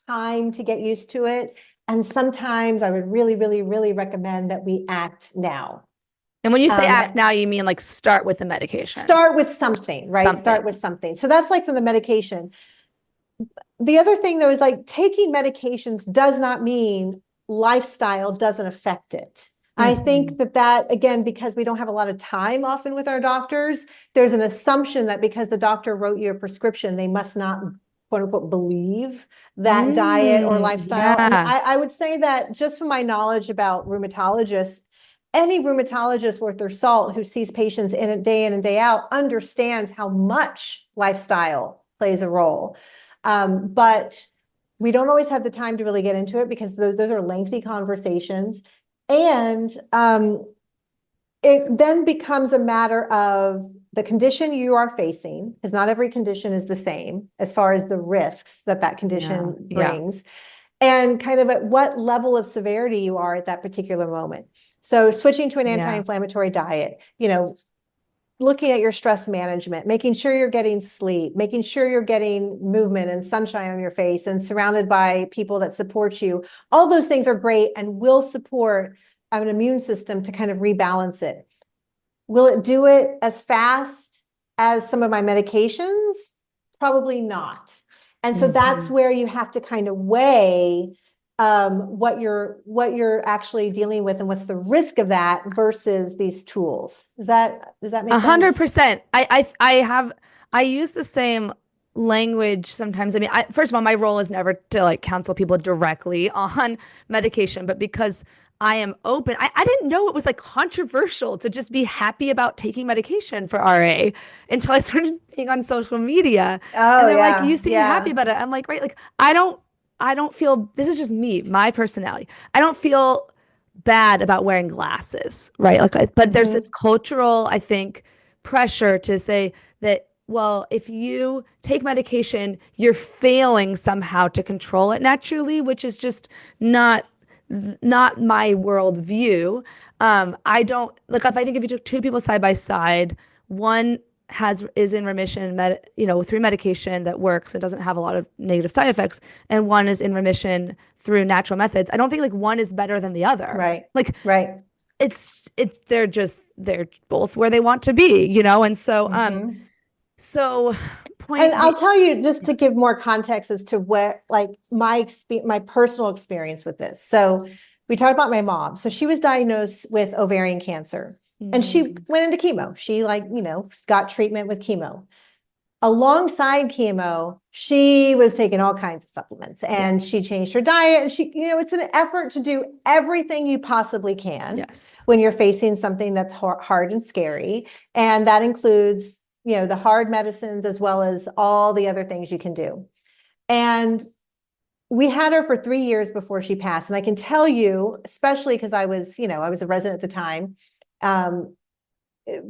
time to get used to it. And sometimes I would really, really, really recommend that we act now. And when you say act Um, now, you mean like start with the medication, Start with something, right? Start something. with something. So that's like from the medication. The other thing though is like taking medications does not mean lifestyle doesn't affect it. I think Mhm. that again, because we don't have a lot of time often with our doctors, there's an assumption that because the doctor wrote you a prescription, they must not quote unquote believe that diet or lifestyle. And Yeah. I would say that just from my knowledge about rheumatologists, any rheumatologist worth their salt who sees patients in and day out understands how much lifestyle plays a role. But we don't always have the time to really get into it because those are lengthy conversations. And it then becomes a matter of the condition you are facing, because not every condition is the same as far as the risks that that Yeah. condition Yeah. brings, and kind of at what level of severity you are at that particular moment. So switching to an Yeah. anti-inflammatory diet, looking at your stress management, making sure you're getting sleep, making sure you're getting movement and sunshine on your face and surrounded by people that support you. All those things are great and will support an immune system to kind of rebalance it. Will it do it as fast as some of my medications? Probably not. And so that's Mhm. where you have to kind of weigh what you're actually dealing with and what's the risk of that versus these tools. Does that make A hundred sense? percent. I use the same language sometimes. I mean, first of all, my role is never to like counsel people directly on medication, but because I am open. I didn't know it was like controversial to just be happy about taking medication for RA until I started being on social media. Oh And they're like, yeah, you seem happy yeah. about it. I'm like, right, like I don't feel, this is just me, my personality. I don't feel bad about wearing glasses, right? But there's this Hmm. cultural, I think, pressure to say that, well, if you take medication, you're failing somehow to control it naturally, which is just not my world view. I don't like if I think if you took two people side by side, one is in remission, through medication that works and doesn't have a lot of negative side effects, and one is in remission through natural methods. I don't think like one is better than the other. Right, Like right. they're both where they want to be, and Hmm. so And point I'll be tell you just yeah. to give more context as to where, like my personal experience with this. So we talked about my mom. So she was diagnosed with ovarian cancer and she Mm, went into chemo. She got treatment with chemo. Alongside chemo, she was taking all kinds of supplements yeah. and she changed her diet. And it's an effort to do everything you possibly can Yes. when you're facing something that's hard and scary. And that includes, the hard medicines as well as all the other things you can do. And we had her for 3 years before she passed. And I can tell you, especially because I was a resident at the time, um,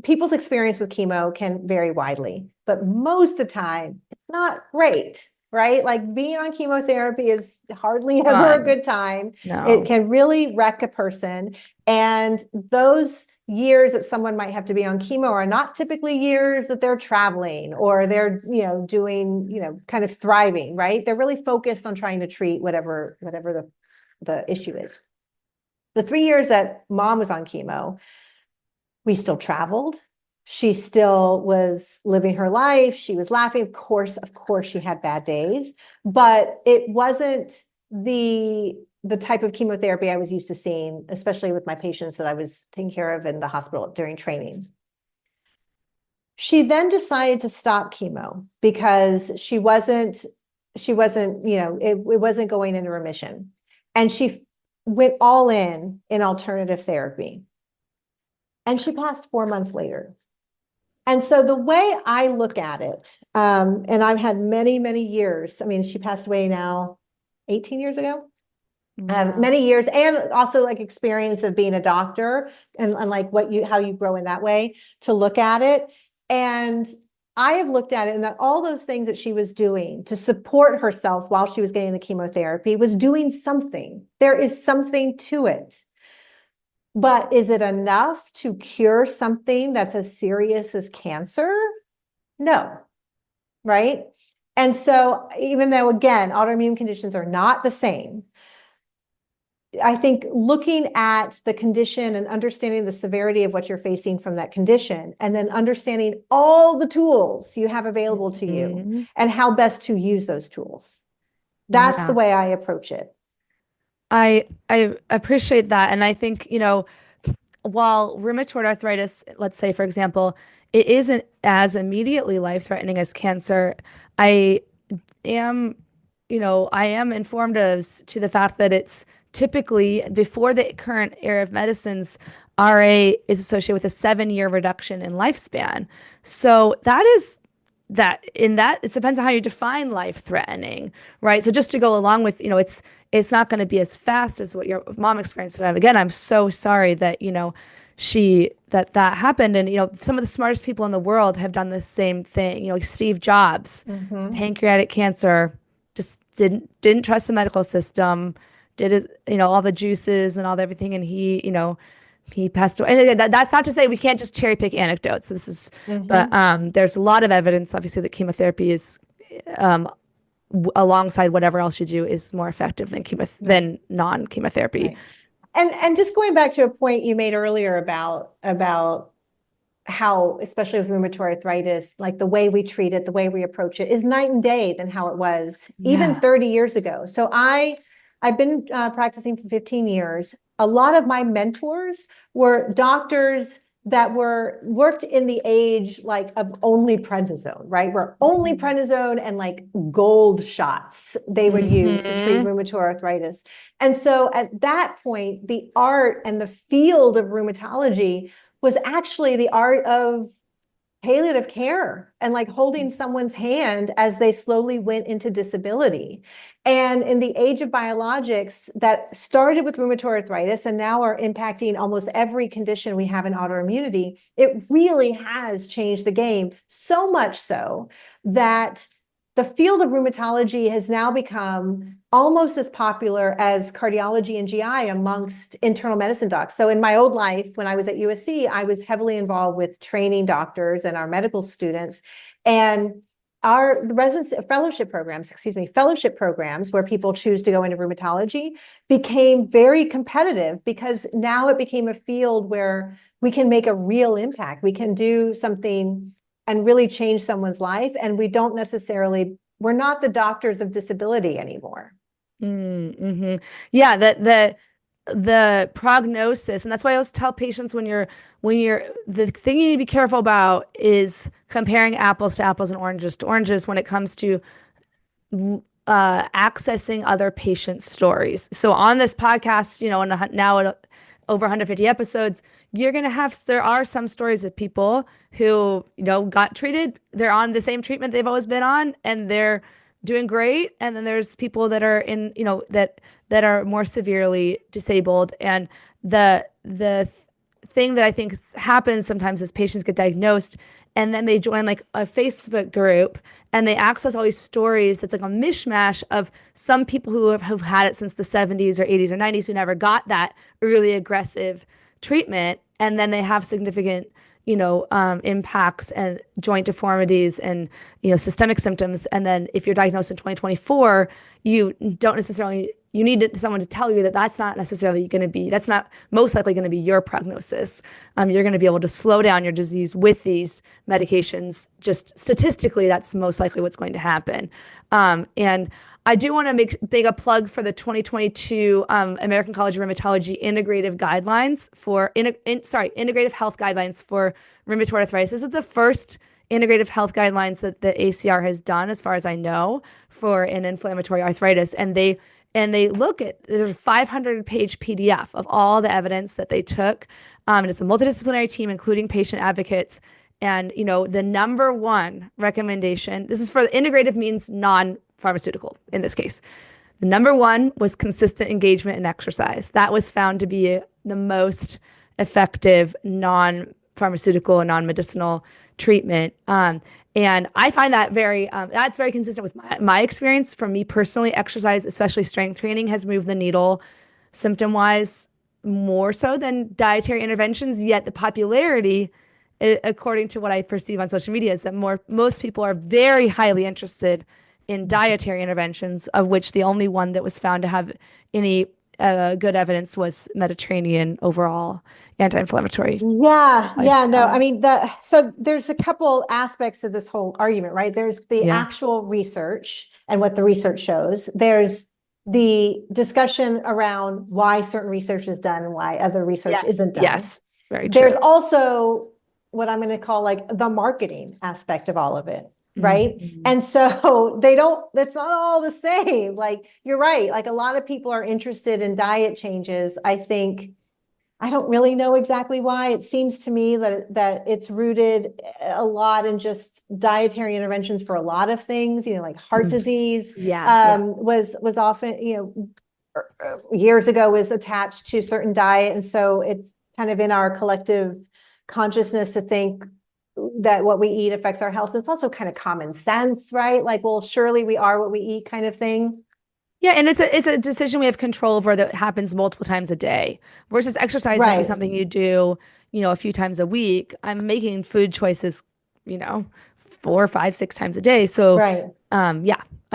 people's experience with chemo can vary widely, but most of the time it's not great, right? Like being on chemotherapy is hardly ever a Fun. good time. It No. can really wreck a person. And those years that someone might have to be on chemo are not typically years that they're traveling or they're, doing, kind of thriving, right? They're really focused on trying to treat whatever the issue is. The 3 years that mom was on chemo, we still traveled. She still was living her life. She was laughing. Of course, she had bad days, but it wasn't the type of chemotherapy I was used to seeing, especially with my patients that I was taking care of in the hospital during training. She then decided to stop chemo because it wasn't going into remission. And she went all in alternative therapy. And she passed 4 months later. And so the way I look at it, and I've had many, many years. I mean, she passed away now 18 years ago. Yeah. Many years, and also like experience of being a doctor and like how you grow in that way to look at it. And I have looked at it and that all those things that she was doing to support herself while she was getting the chemotherapy was doing something. There is something to it. But is it enough to cure something that's as serious as cancer? No, right? And so even though, again, autoimmune conditions are not the same, I think looking at the condition and understanding the severity of what you're facing from that condition, and then understanding all the tools you have available to you Mhm. and how best to use those tools. That's the Yeah. way I approach it. I appreciate that. And I think, while rheumatoid arthritis, let's say, for example, it isn't as immediately life-threatening as cancer, I am, I am informed as to the fact that it's typically before the current era of medicines, RA is associated with a 7-year reduction in lifespan. So that it depends on how you define life threatening, right? So just to go along with, it's not going to be as fast as what your mom experienced. And again, I'm so sorry that, that happened. And, some of the smartest people in the world have done the same thing. Like Steve Jobs, Mm-hmm. pancreatic cancer, just didn't trust the medical system, did it, all the juices and all the everything. And he passed away. And again, that's not to say we can't just cherry pick anecdotes. But Mm-hmm. there's a lot of evidence, obviously, that chemotherapy is, um, alongside whatever else you do, is more effective than Right. non-chemotherapy. Right. And just going back to a point you made earlier about how, especially with rheumatoid arthritis, like the way we treat it, the way we approach it is night and day than how it was even Yeah. 30 years ago. So I've been practicing for 15 years. A lot of my mentors were doctors that were worked in the age like of only prednisone, right? Where only prednisone and like gold shots they would use to treat rheumatoid arthritis. And so at that point, the art and the field of rheumatology was actually the art of palliative care and like holding someone's hand as they slowly went into disability. And in the age of biologics that started with rheumatoid arthritis and now are impacting almost every condition we have in autoimmunity, it really has changed the game, so much so that the field of rheumatology has now become almost as popular as cardiology and GI amongst internal medicine docs. So in my old life, when I was at USC, I was heavily involved with training doctors and our medical students. And our fellowship programs where people choose to go into rheumatology became very competitive because now it became a field where we can make a real impact. We can do something and really change someone's life. And we're not the doctors of disability anymore. Mm-hmm. Yeah, the prognosis, and that's why I always tell patients the thing you need to be careful about is comparing apples to apples and oranges to oranges when it comes to accessing other patients' stories. So on this podcast, now over 150 episodes, there are some stories of people who, got treated. They're on the same treatment they've always been on, and they're doing great. And then there's people that are that are more severely disabled. And the thing that I think happens sometimes is patients get diagnosed and then they join like a Facebook group and they access all these stories. It's like a mishmash of some people who have had it since the 70s or 80s or 90s who never got that early aggressive treatment. And then they have significant, impacts and joint deformities and, systemic symptoms. And then if you're diagnosed in 2024, you need someone to tell you that that's not most likely going to be your prognosis. You're going to be able to slow down your disease with these medications. Just statistically, that's most likely what's going to happen. And I do want to make a plug for the 2022 American College of Rheumatology integrative guidelines for integrative health guidelines for rheumatoid arthritis. This is the first integrative health guidelines that the ACR has done, as far as I know, for an inflammatory arthritis. And they look at, there's a 500-page PDF of all the evidence that they took. And it's a multidisciplinary team, including patient advocates. And, the number one recommendation, this is for the integrative, means non-pharmaceutical in this case. The number one was consistent engagement and exercise. That was found to be the most effective non-pharmaceutical and non-medicinal treatment. And I find that that's very consistent with my experience. For me personally, exercise, especially strength training, has moved the needle symptom-wise more so than dietary interventions. Yet the popularity, according to what I perceive on social media, is that most people are very highly interested in dietary interventions, of which the only one that was found to have any good evidence was Mediterranean overall anti-inflammatory. Yeah. No, I mean, so there's a couple aspects of this whole argument, right? There's the actual research and what the research shows. There's the discussion around why certain research is done and why other research isn't done. Yes, very true. There's also what I'm going to call like the marketing aspect of all of it. Right. Mm-hmm. And so it's not all the same. Like, you're right. Like, a lot of people are interested in diet changes. I don't really know exactly why. It seems to me that it's rooted a lot in just dietary interventions for a lot of things, like heart disease was often, years ago was attached to certain diet. And so it's kind of in our collective consciousness to think that what we eat affects our health. It's also kind of common sense, right? Like, well, surely we are what we eat kind of thing. Yeah, and it's a decision we have control over that happens multiple times a day, versus exercise might be something you do, a few times a week. I'm making food choices, 4, 5, 6 times a day. So, I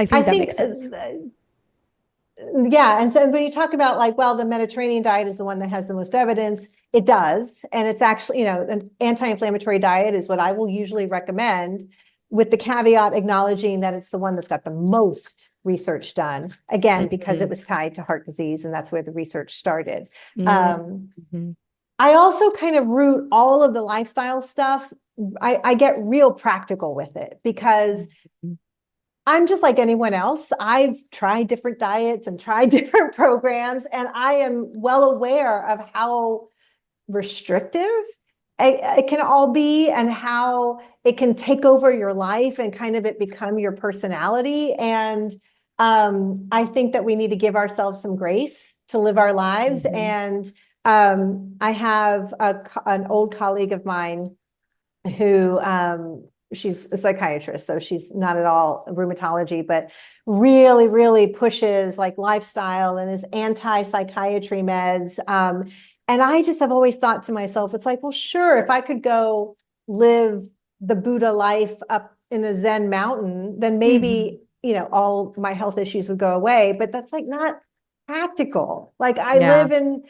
think that makes sense. Yeah. And so when you talk about like, well, the Mediterranean diet is the one that has the most evidence, it does. And it's actually, an anti-inflammatory diet is what I will usually recommend, with the caveat acknowledging that it's the one that's got the most research done, again, because it was tied to heart disease and that's where the research started. I also kind of root all of the lifestyle stuff. I get real practical with it because I'm just like anyone else. I've tried different diets and tried different programs, and I am well aware of how restrictive it can all be and how it can take over your life and kind of it become your personality. And I think that we need to give ourselves some grace to live our lives. Mm-hmm. And I have an old colleague of mine who she's a psychiatrist, so she's not at all rheumatology, but really, really pushes like lifestyle and is anti-psychiatry meds. And I just have always thought to myself, it's like, well, sure, if I could go live the Buddha life up in a Zen mountain, then maybe, all my health issues would go away. But that's like not practical. Like I live in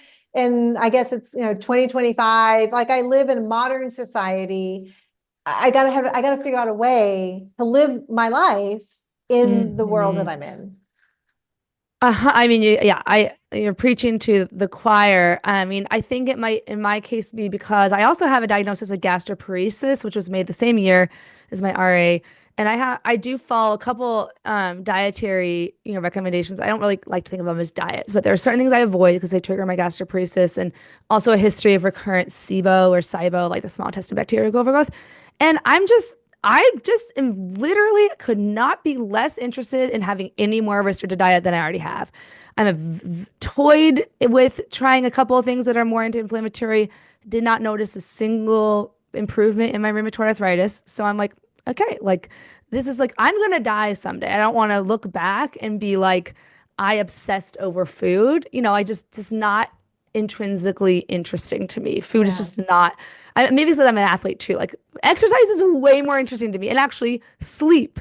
I guess it's 2025. Like I live in a modern society. I gotta figure out a way to live my life in the world that I'm in. I mean, you're preaching to the choir. I mean, I think it might, in my case, be because I also have a diagnosis of gastroparesis, which was made the same year as my RA, and I do follow a couple dietary recommendations. I don't really like to think of them as diets, but there are certain things I avoid because they trigger my gastroparesis, and also a history of recurrent SIBO or SIBO, like the small intestinal bacterial overgrowth. And I just am literally could not be less interested in having any more restricted diet than I already have. Toyed with trying a couple of things that are more anti-inflammatory, did not notice a single improvement in my rheumatoid arthritis. So I'm like, okay, like this is like, I'm going to die someday. I don't want to look back and be like, I obsessed over food. Just not intrinsically interesting to me. Food is just not. Maybe because I'm an athlete too. Like exercise is way more interesting to me, and actually sleep.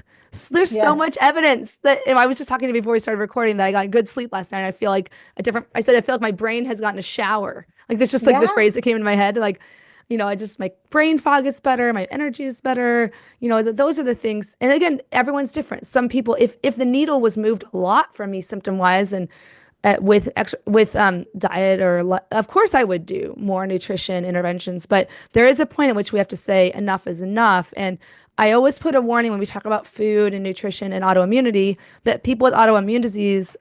There's so much evidence that I was just talking to you before we started recording that I got good sleep last night. And I feel like I said I feel like my brain has gotten a shower. Like that's just like the phrase that came into my head. Like, my brain fog is better, my energy is better. Those are the things. And again, everyone's different. Some people, if the needle was moved a lot for me symptom wise and with diet of course I would do more nutrition interventions, but there is a point at which we have to say enough is enough. And I always put a warning when we talk about food and nutrition and autoimmunity that people with autoimmune disease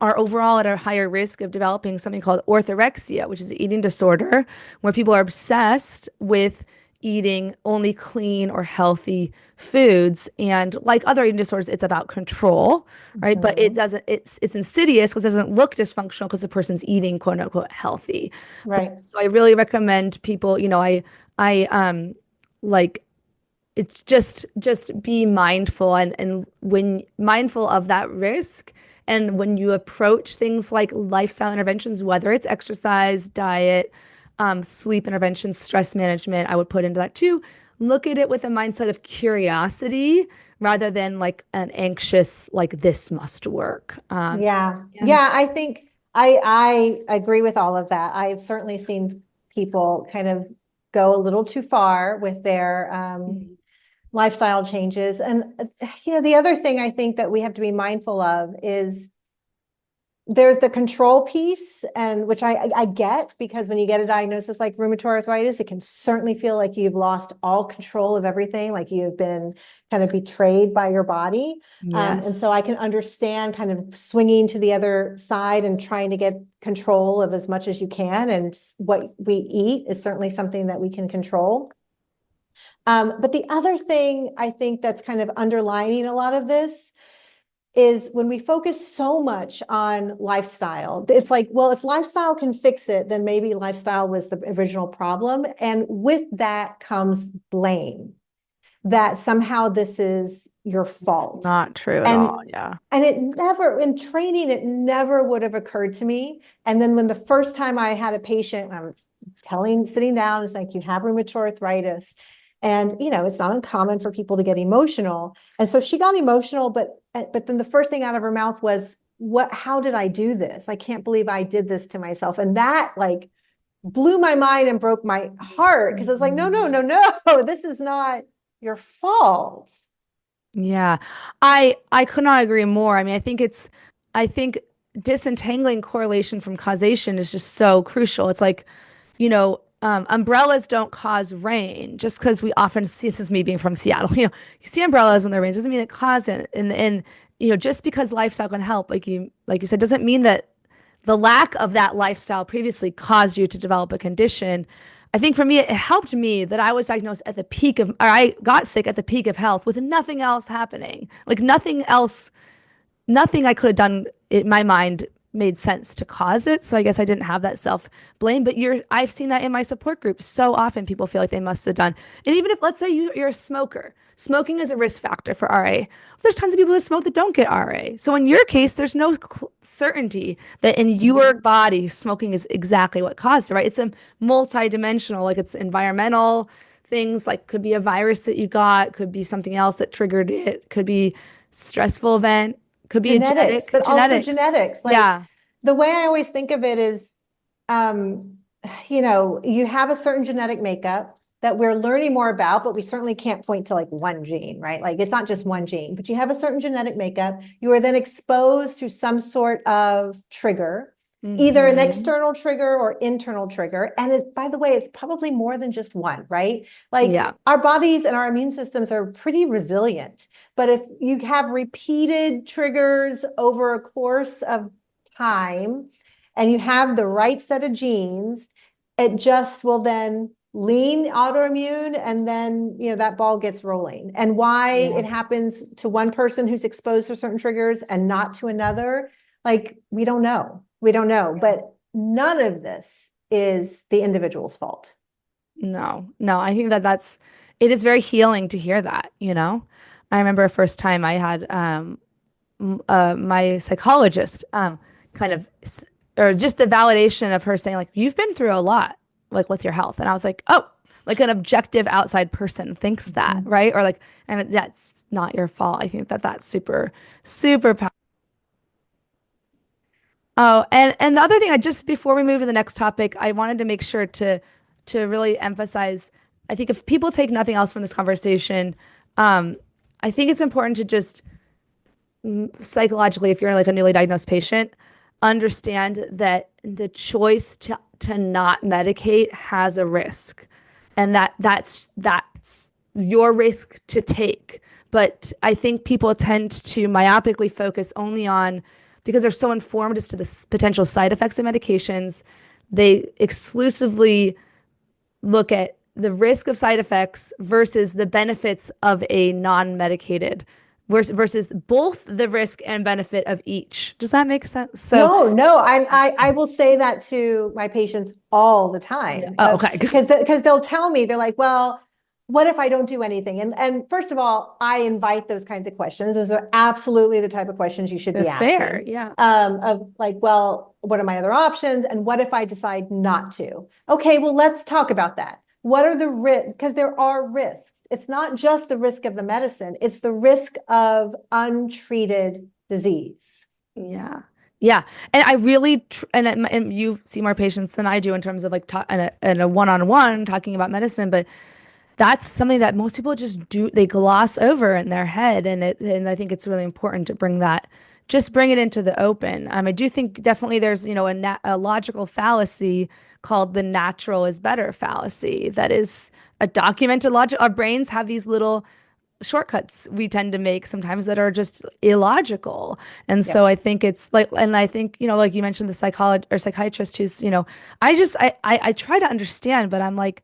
are overall at a higher risk of developing something called orthorexia, which is an eating disorder where people are obsessed with eating only clean or healthy foods. And like other eating disorders, it's about control, right? But it's insidious because it doesn't look dysfunctional because the person's eating quote unquote healthy. Right. So I really recommend people, like it's just be mindful and when mindful of that risk. And when you approach things like lifestyle interventions, whether it's exercise, diet, sleep interventions, stress management, I would put into that too. Look at it with a mindset of curiosity rather than like an anxious, like this must work. I think I agree with all of that. I've certainly seen people kind of go a little too far with their lifestyle changes. And, the other thing I think that we have to be mindful of is there's the control piece, and which I get, because when you get a diagnosis like rheumatoid arthritis, it can certainly feel like you've lost all control of everything, like you've been kind of betrayed by your body. And so I can understand kind of swinging to the other side and trying to get control of as much as you can. And what we eat is certainly something that we can control. But the other thing I think that's kind of underlining a lot of this is when we focus so much on lifestyle, it's like, well, if lifestyle can fix it, then maybe lifestyle was the original problem. And with that comes blame, that somehow this is your fault. It's not true at all. Yeah. And it never, in training, it never would have occurred to me. And then when the first time I had a patient, I'm sitting down, it's like, you have rheumatoid arthritis. And, it's not uncommon for people to get emotional. And so she got emotional, but then the first thing out of her mouth was, how did I do this? I can't believe I did this to myself. And that like blew my mind and broke my heart, because it's like, no, this is not your fault. Yeah. I could not agree more. I mean, I think disentangling correlation from causation is just so crucial. It's like, you know, umbrellas don't cause rain just because we often see, this is me being from Seattle, you know, you see umbrellas when there rains, doesn't mean it causes it. And, you know, just because lifestyle can help, like you said, doesn't mean that the lack of that lifestyle previously caused you to develop a condition. I think for me, it helped me that I was diagnosed at the peak of, or I got sick at the peak of health with nothing else happening. Like nothing else, nothing I could have done in my mind made sense to cause it. So I guess I didn't have that self blame, but I've seen that in my support group. So often people feel like they must have done. And even if, let's say you're a smoker, smoking is a risk factor for RA. There's tons of people that smoke that don't get RA. So in your case, there's no certainty that in your body, smoking is exactly what caused it, right? It's a multi-dimensional, like it's environmental things, like could be a virus that you got, could be something else that triggered it, could be stressful event, could be genetics, but also genetics. Like yeah. the way I always think of it is, you know, you have a certain genetic makeup that we're learning more about, but we certainly can't point to like one gene, right? Like it's not just one gene, but you have a certain genetic makeup. You are then exposed to some sort of trigger, either an external trigger or internal trigger. And it, by the way, it's probably more than just one, right? Like our bodies and our immune systems are pretty resilient. But if you have repeated triggers over a course of time and you have the right set of genes, it just will then lean autoimmune, and then, you know, that ball gets rolling. And why it happens to one person who's exposed to certain triggers and not to another, like, we don't know. We don't know, but none of this is the individual's fault. No, I think it is very healing to hear that, you know. I remember first time I had my psychologist kind of, or just the validation of her saying like, you've been through a lot, like with your health. And I was like, oh, like an objective outside person thinks that, right? Or like, and that's not your fault. I think that's super, super powerful. Oh, and the other thing, before we move to the next topic, I wanted to make sure to really emphasize, I think if people take nothing else from this conversation, I think it's important to just psychologically, if you're like a newly diagnosed patient, understand that the choice to not medicate has a risk, and that's your risk to take. But I think people tend to myopically focus only on, because they're so informed as to the potential side effects of medications, they exclusively look at the risk of side effects versus the benefits of a non-medicated, versus both the risk and benefit of each. Does that make sense? So no, I will say that to my patients all the time. Oh, okay. Because they'll tell me, they're like, well, what if I don't do anything? And first of all, I invite those kinds of questions. Those are absolutely the type of questions you should be asking. Fair, yeah. Of like, well, what are my other options? And what if I decide not to? Okay, well, let's talk about that. What are the risks? Because there are risks. It's not just the risk of the medicine. It's the risk of untreated disease. Yeah. And I really, and you see more patients than I do in terms of like in a one-on-one talking about medicine, but that's something that most people just do, they gloss over in their head. And I think it's really important to bring it into the open. I do think definitely there's, you know, a logical fallacy called the natural is better fallacy. That is a documented logic. Our brains have these little shortcuts we tend to make sometimes that are just illogical. And so I think it's like, and I think, you know, like you mentioned, the psychiatrist who's, you know, I try to understand, but I'm like,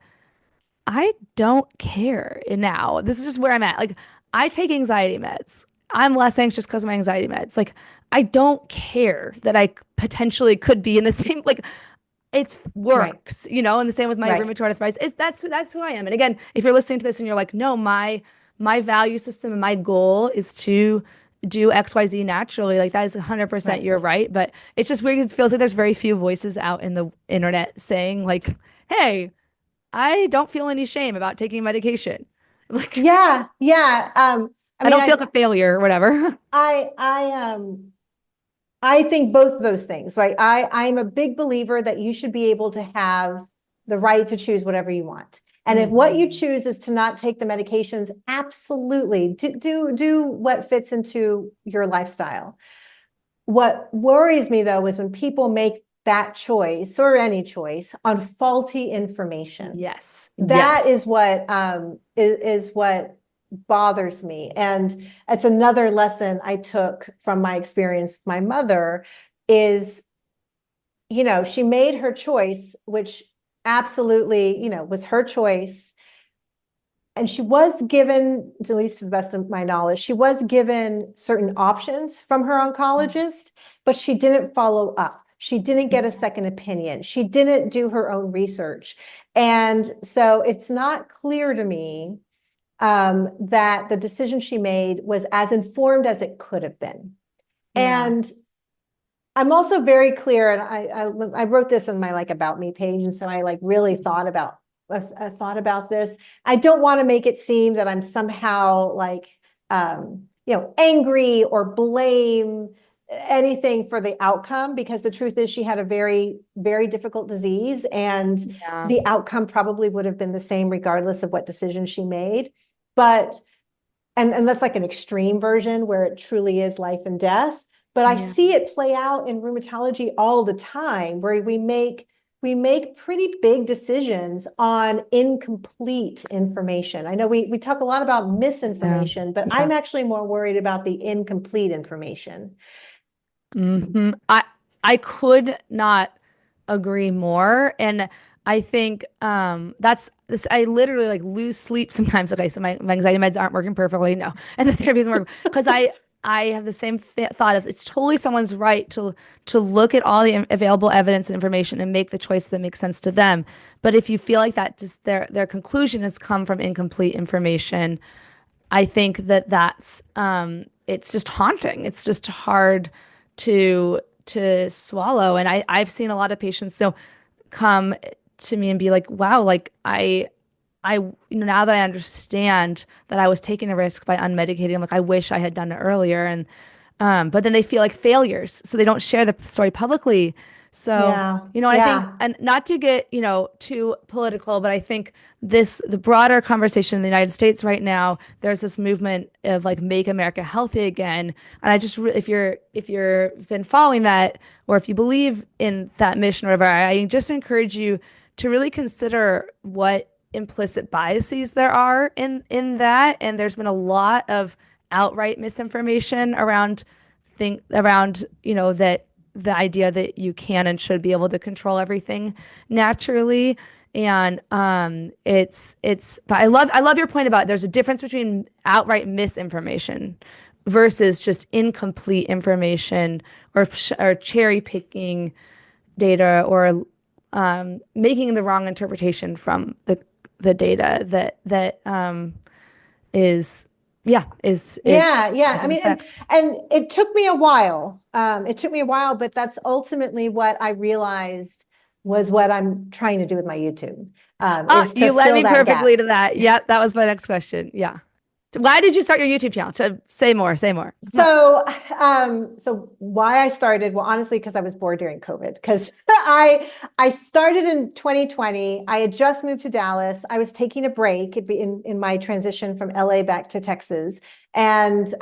I don't care now. This is just where I'm at. Like, I take anxiety meds. I'm less anxious because of my anxiety meds. Like, I don't care that I potentially could be in the same, like, it works, you know, and the same with my rheumatoid arthritis. That's who I am. And again, if you're listening to this and you're like, no, my value system and my goal is to do XYZ naturally, like that is 100% you're right. But it's just weird because it feels like there's very few voices out in the internet saying like, hey, I don't feel any shame about taking medication. Like, I don't feel like a failure or whatever. I think both of those things, right? I'm a big believer that you should be able to have the right to choose whatever you want. And if what you choose is to not take the medications, absolutely do what fits into your lifestyle. What worries me though is when people make that choice or any choice on faulty information. Yes. That Yes. is what is what bothers me. And it's another lesson I took from my experience with my mother is, she made her choice, which absolutely, was her choice. And she was given, at least to the best of my knowledge, she was given certain options from her oncologist, but she didn't follow up. She didn't get a second opinion. She didn't do her own research. And so it's not clear to me that the decision she made was as informed as it could have been. Yeah. And I'm also very clear, and I wrote this in my about me page, and so I really thought about this. I don't want to make it seem that I'm somehow angry or blame anything for the outcome, because the truth is she had a very, very difficult disease, and the outcome probably would have been the same regardless of what decision she made. But and that's like an extreme version where it truly is life and death. But I see it play out in rheumatology all the time, where we make pretty big decisions on incomplete information. I know we talk a lot about misinformation, but I'm actually more worried about the incomplete information. I could not agree more. And I think that's this. I literally lose sleep sometimes. Okay, so my anxiety meds aren't working perfectly. No, and the therapy isn't working because I have the same thought of it's totally someone's right to look at all the available evidence and information and make the choice that makes sense to them. But if you feel like that just their conclusion has come from incomplete information, I think that's it's just haunting. It's just hard to swallow. And I've seen a lot of patients come to me and be like, wow, I now that I understand that I was taking a risk by unmedicating, I'm like, I wish I had done it earlier. And but then they feel like failures, so they don't share the story publicly. So, I think, and not to get, too political, but I think the broader conversation in the United States right now, there's this movement of make America healthy again. And I just, if you're been following that, or if you believe in that mission or whatever, I just encourage you to really consider what implicit biases there are in that. And there's been a lot of outright misinformation around that the idea that you can and should be able to control everything naturally. And but I love your point about there's a difference between outright misinformation versus just incomplete information or cherry picking data, or making the wrong interpretation from the data that is I mean, and it took me a while. But that's ultimately what I realized was what I'm trying to do with my YouTube. Is to you led me perfectly gap. to that. Yep, that was my next question. Yeah. Why did you start your YouTube channel? Say more. So why I started, well, honestly, because I was bored during COVID, because I started in 2020. I had just moved to Dallas. I was taking a break in my transition from LA back to Texas. And,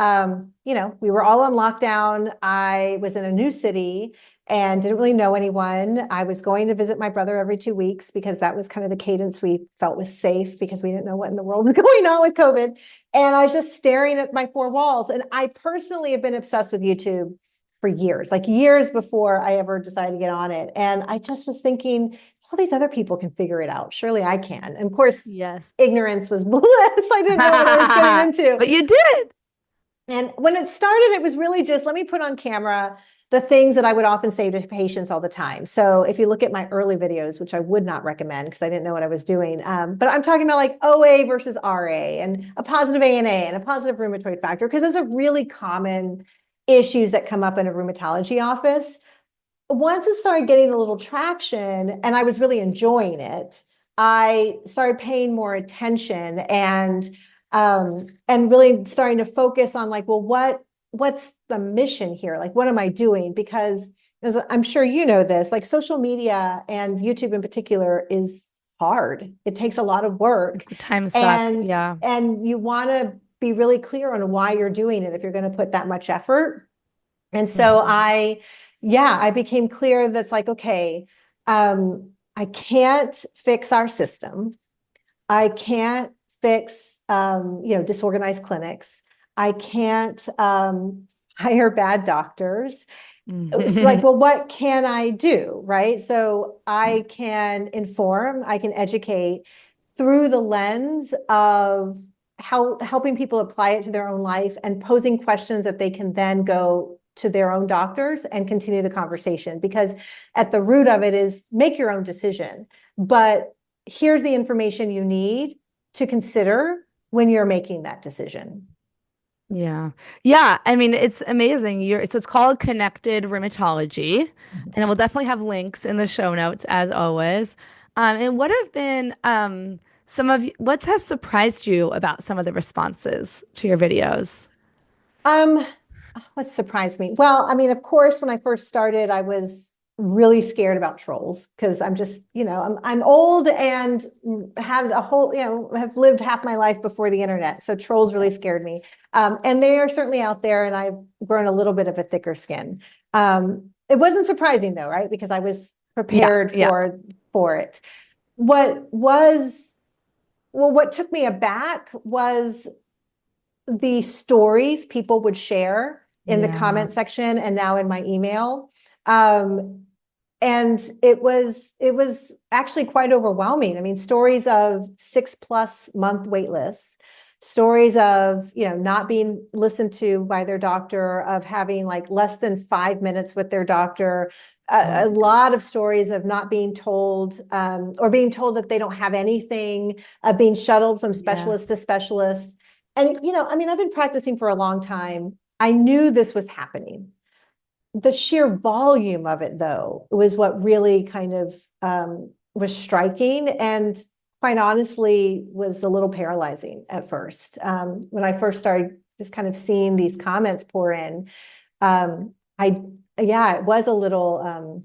we were all on lockdown. I was in a new city and didn't really know anyone. I was going to visit my brother every 2 weeks because that was kind of the cadence we felt was safe, because we didn't know what in the world was going on with COVID. And I was just staring at my four walls. And I personally have been obsessed with YouTube for years, years before I ever decided to get on it. And I just was thinking, all these other people can figure it out. Surely I can. And of course, ignorance was bliss. I didn't know what I was getting into. But you did. And when it started, it was really just, let me put on camera the things that I would often say to patients all the time. So if you look at my early videos, which I would not recommend because I didn't know what I was doing, but I'm talking about OA versus RA and a positive ANA and a positive rheumatoid factor, because those are really common issues that come up in a rheumatology office. Once it started getting a little traction and I was really enjoying it, I started paying more attention and really starting to focus on what's the mission here? What am I doing? Because as I'm sure you know this, social media and YouTube in particular is hard. It takes a lot of work. It's a time suck. And you want to be really clear on why you're doing it if you're going to put that much effort. And so Mhm. I became clear that's like, okay, I can't fix our system. I can't fix, disorganized clinics. I can't hire bad doctors. It's like, Mhm. well, what can I do? Right. So I can inform, I can educate through the lens of how helping people apply it to their own life and posing questions that they can then go to their own doctors and continue the conversation. Because at the root of it is make your own decision. But here's the information you need to consider when you're making that decision. Yeah. Yeah. I mean, it's amazing. So it's called Connected Rheumatology, and we'll definitely have links in the show notes as always. And what have been what has surprised you about some of the responses to your videos? Um, what surprised me? Well, I mean, of course, when I first started, I was really scared about trolls because I'm just, I'm old and had a whole, have lived half my life before the internet. So trolls really scared me. And they are certainly out there, and I've grown a little bit of a thicker skin. It wasn't surprising though, right? Because I was Yeah. prepared Yeah. for it. What was well, what took me aback was the stories people would share in the Yeah. comment section and now in my email. Um, and it was actually quite overwhelming. I mean, stories of 6+ month wait lists, stories of, not being listened to by their doctor, of having like less than 5 minutes with their doctor, Oh, a lot of stories of not being told, or being told that they don't have anything, of being shuttled from yeah. specialist to specialist. And, I mean, I've been practicing for a long time. I knew this was happening. The sheer volume of it, though, was what really kind of was striking, and quite honestly was a little paralyzing at first. When I first started just kind of seeing these comments pour in, I yeah, it was a little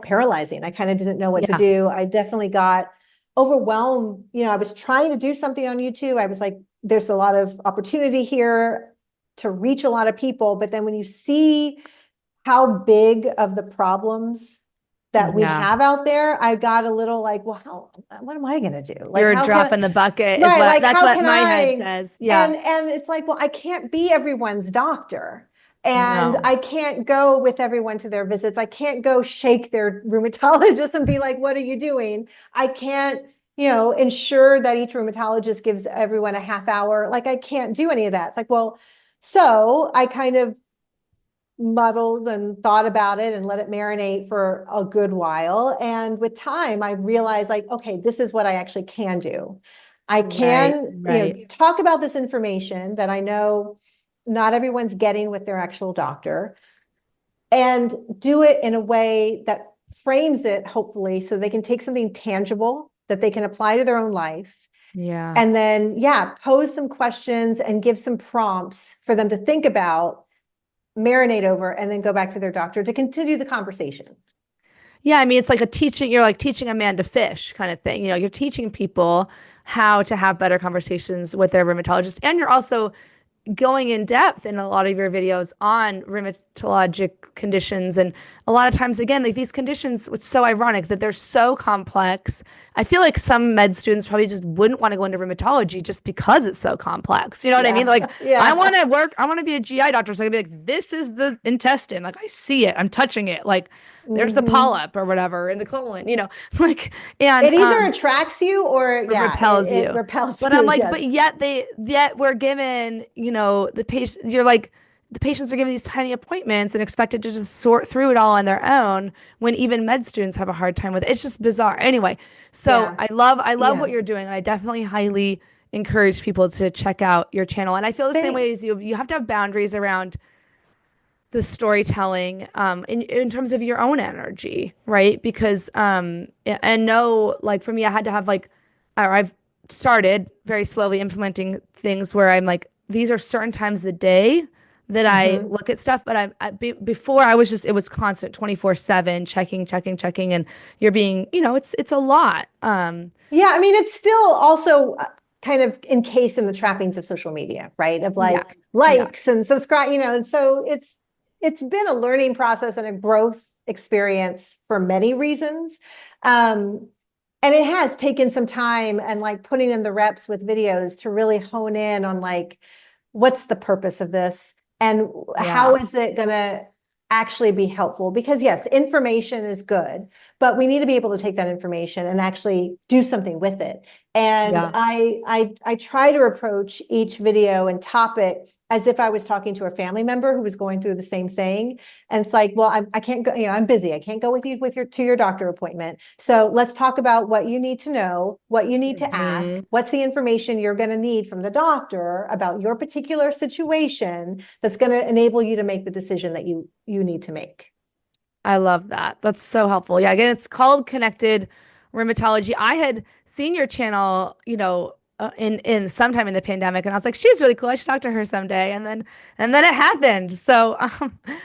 paralyzing. I kind of didn't know what to Yeah. do. I definitely got overwhelmed. I was trying to do something on YouTube. I was like, there's a lot of opportunity here to reach a lot of people. But then when you see how big of the problems that we Yeah. have out there, I got a little like, well, what am I going to do? Like, You're a how drop can, in the bucket is right? what Like, that's how what can my head I? says. Yeah. And it's like, well, I can't be everyone's doctor. And No. I can't go with everyone to their visits. I can't go shake their rheumatologist and be like, what are you doing? I can't, ensure that each rheumatologist gives everyone a half hour. Like, I can't do any of that. It's like, well, so I kind of muddled and thought about it and let it marinate for a good while. And with time, I realized like, okay, this is what I actually can do. I Right. can, Right. talk about this information that I know not everyone's getting with their actual doctor, and do it in a way that frames it, hopefully, so they can take something tangible that they can apply to their own life. Yeah. And then, yeah, pose some questions and give some prompts for them to think about, marinate over, and then go back to their doctor to continue the conversation. Yeah, I mean, it's like you're like teaching a man to fish kind of thing. You're teaching people how to have better conversations with their rheumatologist. And you're also going in depth in a lot of your videos on rheumatologic conditions. And a lot of times, again, like these conditions, it's so ironic that they're so complex. I feel like some med students probably just wouldn't want to go into rheumatology just because it's so complex. You know what I mean? Yeah. Like, Yeah. I want to be a GI doctor. So I can be like, this is the intestine. Like, I see it, I'm touching it. Like, there's the Mm-hmm. polyp or whatever in the colon, like, and, It either attracts you or, or yeah, repels it you. repels But I'm you. like, Yes. yet we're given, the patient, you're like, the patients are given these tiny appointments and expected to just sort through it all on their own when even med students have a hard time with it. It's just bizarre. Anyway, so Yeah. I love Yeah. what you're doing. And I definitely highly encourage people to check out your channel. And I feel the same way Thanks. as you. You have to have boundaries around the storytelling in terms of your own energy, right? Because and no, like for me, I had to have like, or I've started very slowly implementing things where I'm like, these are certain times of the day that I Mm-hmm. look at stuff, but before I was just, it was constant 24/7 checking, and you're being, it's a lot. Yeah. I mean, it's still also kind of encased in the trappings of social media, right? Of Yeah, like yeah, likes and subscribe, and so it's it's been a learning process and a growth experience for many reasons. And it has taken some time and like putting in the reps with videos to really hone in on like, what's the purpose of this? And how is it going to actually be helpful? Because yes, information is good, but we need to be able to take that information and actually do something with it. And I try to approach each video and topic as if I was talking to a family member who was going through the same thing. And it's like, well, I can't go, I'm busy. I can't go with you to your doctor appointment. So let's talk about what you need to know, what you need to ask, what's the information you're going to need from the doctor about your particular situation that's going to enable you to make the decision that you need to make. I love that. That's so helpful. Yeah, again, it's called Connected Rheumatology. I had seen your channel, in sometime in the pandemic, and I was like, she's really cool. I should talk to her someday. And then it happened. So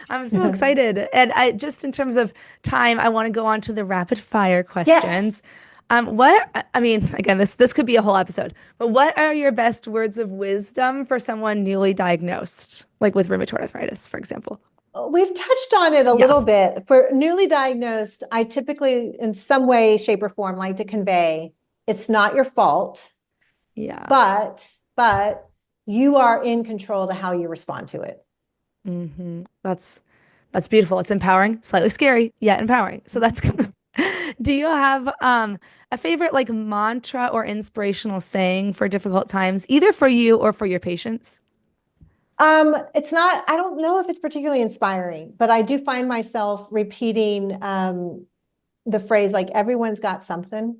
I'm so excited. And I just in terms of time, I want to go on to the rapid fire questions. Again, this could be a whole episode, but what are your best words of wisdom for someone newly diagnosed, like with rheumatoid arthritis, for example? We've touched on it a little bit. For newly diagnosed, I typically, in some way, shape, or form, like to convey it's not your fault. Yeah. But you are in control to how you respond to it. Mm-hmm. That's beautiful. It's empowering, slightly scary, yet empowering. So that's good. Do you have a favorite like mantra or inspirational saying for difficult times, either for you or for your patients? It's not, I don't know if it's particularly inspiring, but I do find myself repeating the phrase like everyone's got something.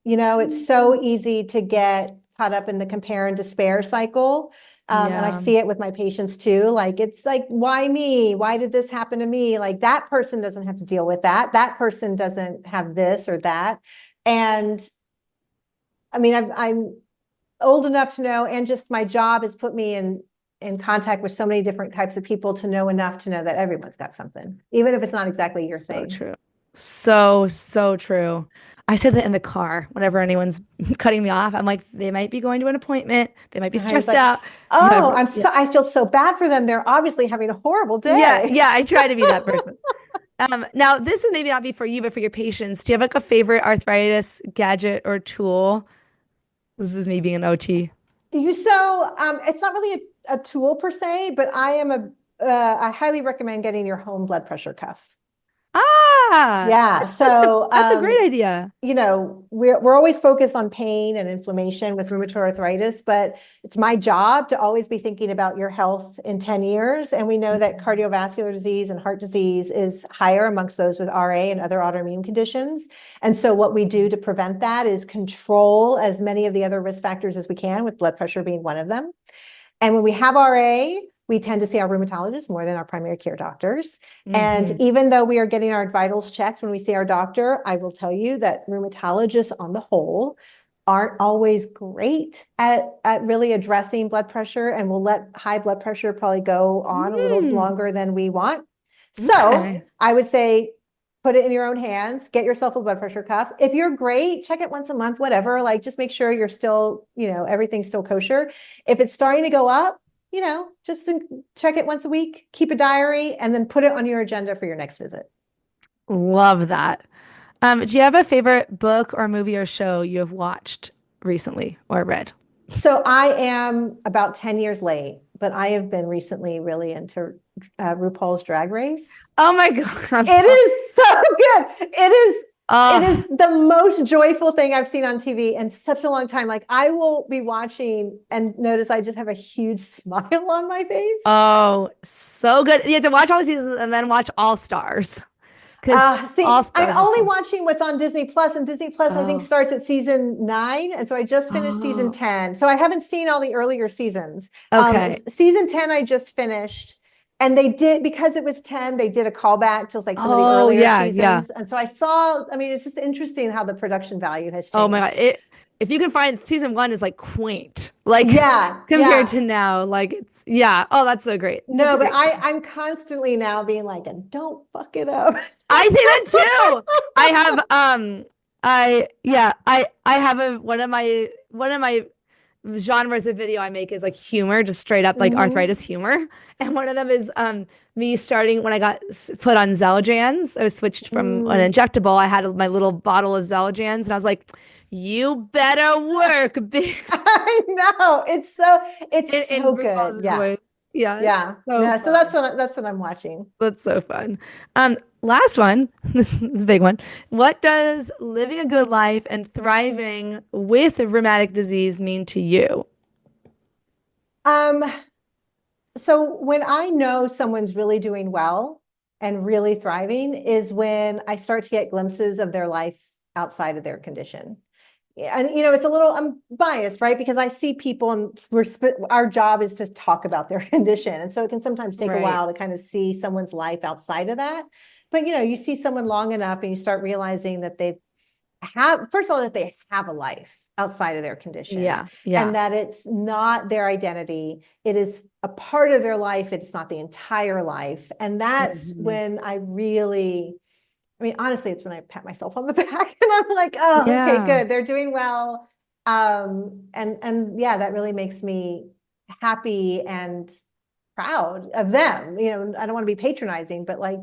It's so easy to get caught up in the compare and despair cycle. And I see it with my patients too. Like, it's like, why me? Why did this happen to me? Like that person doesn't have to deal with that. That person doesn't have this or that. And I mean, I'm old enough to know, and just my job has put me in contact with so many different types of people to know enough to know that everyone's got something, even if it's not exactly your thing. So true. So true. I say that in the car whenever anyone's cutting me off. I'm like, they might be going to an appointment. They might be stressed out. Oh, I feel so bad for them. They're obviously having a horrible day. Yeah. I try to be that person. Now this is maybe not be for you, but for your patients. Do you have like a favorite arthritis gadget or tool? This is me being an OT. It's not really a tool per se, but I highly recommend getting your home blood pressure cuff. Yeah. So that's a great idea. We're always focused on pain and inflammation with rheumatoid arthritis, but it's my job to always be thinking about your health in 10 years. And we know that cardiovascular disease and heart disease is higher amongst those with RA and other autoimmune conditions. And so what we do to prevent that is control as many of the other risk factors as we can, with blood pressure being one of them. And when we have RA, we tend to see our rheumatologists more than our primary care doctors. And even though we are getting our vitals checked when we see our doctor, I will tell you that rheumatologists on the whole aren't always great at really addressing blood pressure, and will let high blood pressure probably go on a little longer than we want. So I would say, put it in your own hands, get yourself a blood pressure cuff. If you're great, check it once a month, whatever, like just make sure you're still, everything's still kosher. If it's starting to go up, just check it once a week, keep a diary, and then put it on your agenda for your next visit. Love that. Do you have a favorite book or movie or show you have watched recently or read? So I am about 10 years late, but I have been recently really into RuPaul's Drag Race. Oh my God. It is so good. It is the most joyful thing I've seen on TV in such a long time. Like, I will be watching and notice I just have a huge smile on my face. Oh, so good. You have to watch all the seasons and then watch All Stars. I'm only watching what's on Disney Plus, and Disney Plus, I think, starts at season 9. And so I just finished season 10. So I haven't seen all the earlier seasons. Okay. Season 10, I just finished. And they did, because it was 10, they did a callback to like some of the earlier seasons. Yeah. And so it's just interesting how the production value has changed. Oh my God. If you can find, season 1 is like quaint, like compared to now, like oh, that's so great. No, but I'm constantly now being like, don't fuck it up. I say that too. I have one of my genres of video I make is like humor, just straight up like arthritis humor. And one of them is me starting when I got put on Xelajans. I was switched from an injectable. I had my little bottle of Xelajans, and I was like, "You better work, bitch." I know. It's so good. Yeah. Voice. Yeah. Yeah. So that's what I'm watching. That's so fun. Last one. This is a big one. What does living a good life and thriving with a rheumatic disease mean to you? So when I know someone's really doing well and really thriving is when I start to get glimpses of their life outside of their condition. And, it's a little, I'm biased, right? Because I see people and our job is to talk about their condition. And so it can sometimes take a while to kind of see someone's life outside of that. But, you see someone long enough and you start realizing that first of all, that they have a life outside of their condition. Yeah. And that it's not their identity. It is a part of their life. It's not the entire life. And that's when honestly, it's when I pat myself on the back and I'm like, oh, okay, good. They're doing well. And that really makes me happy and proud of them. I don't want to be patronizing, but I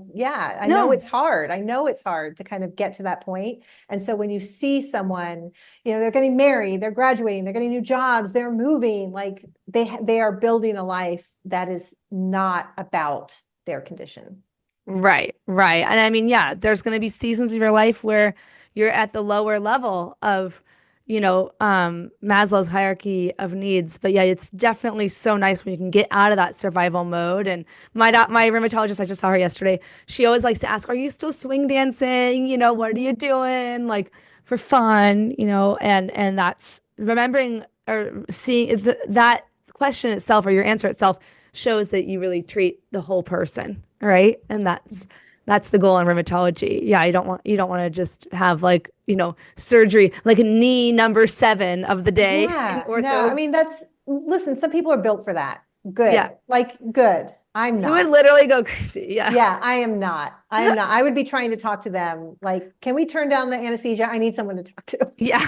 know it's hard. I know it's hard to kind of get to that point. And so when you see someone, they're getting married, they're graduating, they're getting new jobs, they're moving, like they are building a life that is not about their condition. Right. And there's going to be seasons of your life where you're at the lower level of, Maslow's hierarchy of needs. But it's definitely so nice when you can get out of that survival mode. And my rheumatologist, I just saw her yesterday. She always likes to ask, "Are you still swing dancing? What are you doing? Like for fun?" And that's remembering or seeing that question itself or your answer itself shows that you really treat the whole person. Right. And that's the goal in rheumatology. Yeah. You don't want to just have surgery, like a knee number 7 of the day. Yeah. No, listen, some people are built for that. Good. Yeah. Good. I'm not. You would literally go crazy. Yeah. Yeah. I am not. I would be trying to talk to them. Can we turn down the anesthesia? I need someone to talk to. Yeah.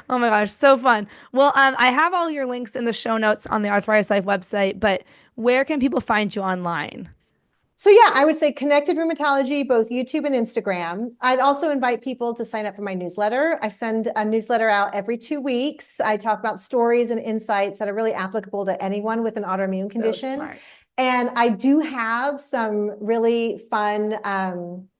Oh my gosh, so fun. Well, I have all your links in the show notes on the Arthritis Life website, but where can people find you online? So I would say Connected Rheumatology, both YouTube and Instagram. I'd also invite people to sign up for my newsletter. I send a newsletter out every 2 weeks. I talk about stories and insights that are really applicable to anyone with an autoimmune condition. So smart. And I do have some really fun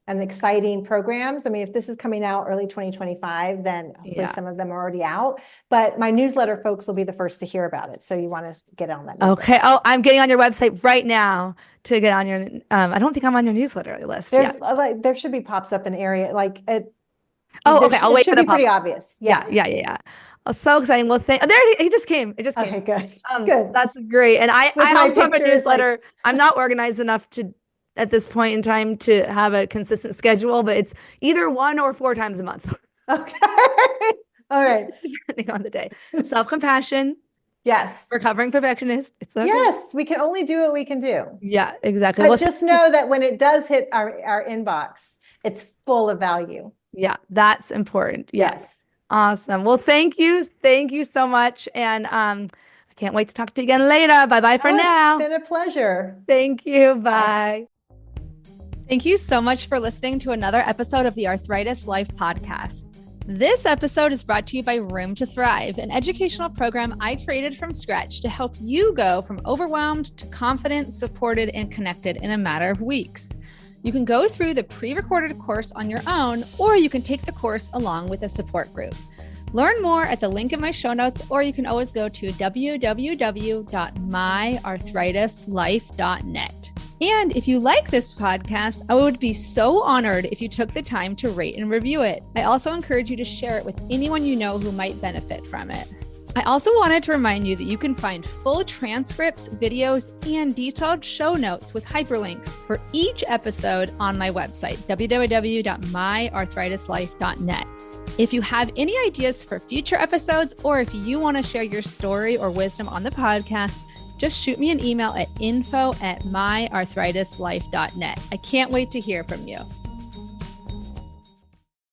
and exciting programs. If this is coming out early 2025, then hopefully some of them are already out. But my newsletter folks will be the first to hear about it. So you want to get on that newsletter. Okay. Oh, I'm getting on your website right now to get on your, I don't think I'm on your newsletter list. There should be pops up an area okay. I'll wait for the pop. It should be pretty obvious. Yeah. Oh, so exciting. Well, there he just came. It just came. Okay, good. Good. That's great. And I also have a newsletter. I'm not organized enough at this point in time to have a consistent schedule, but it's either 1 or 4 times a month. Okay. All right. Depending on the day. Self-compassion. Yes. Recovering perfectionist. It's okay. Yes. We can only do what we can do. Yeah, exactly. But just know that when it does hit our inbox, it's full of value. Yeah, that's important. Yes. Awesome. Well, thank you. Thank you so much. And I can't wait to talk to you again later. Bye-bye for now. It's been a pleasure. Thank you. Bye. Thank you so much for listening to another episode of the Arthritis Life podcast. This episode is brought to you by Room to Thrive, an educational program I created from scratch to help you go from overwhelmed to confident, supported, and connected in a matter of weeks. You can go through the pre-recorded course on your own, or you can take the course along with a support group. Learn more at the link in my show notes, or you can always go to www.myarthritislife.net. And if you like this podcast, I would be so honored if you took the time to rate and review it. I also encourage you to share it with anyone you know who might benefit from it. I also wanted to remind you that you can find full transcripts, videos, and detailed show notes with hyperlinks for each episode on my website, www.myarthritislife.net. If you have any ideas for future episodes, or if you want to share your story or wisdom on the podcast, just shoot me an email at info@myarthritislife.net. I can't wait to hear from you.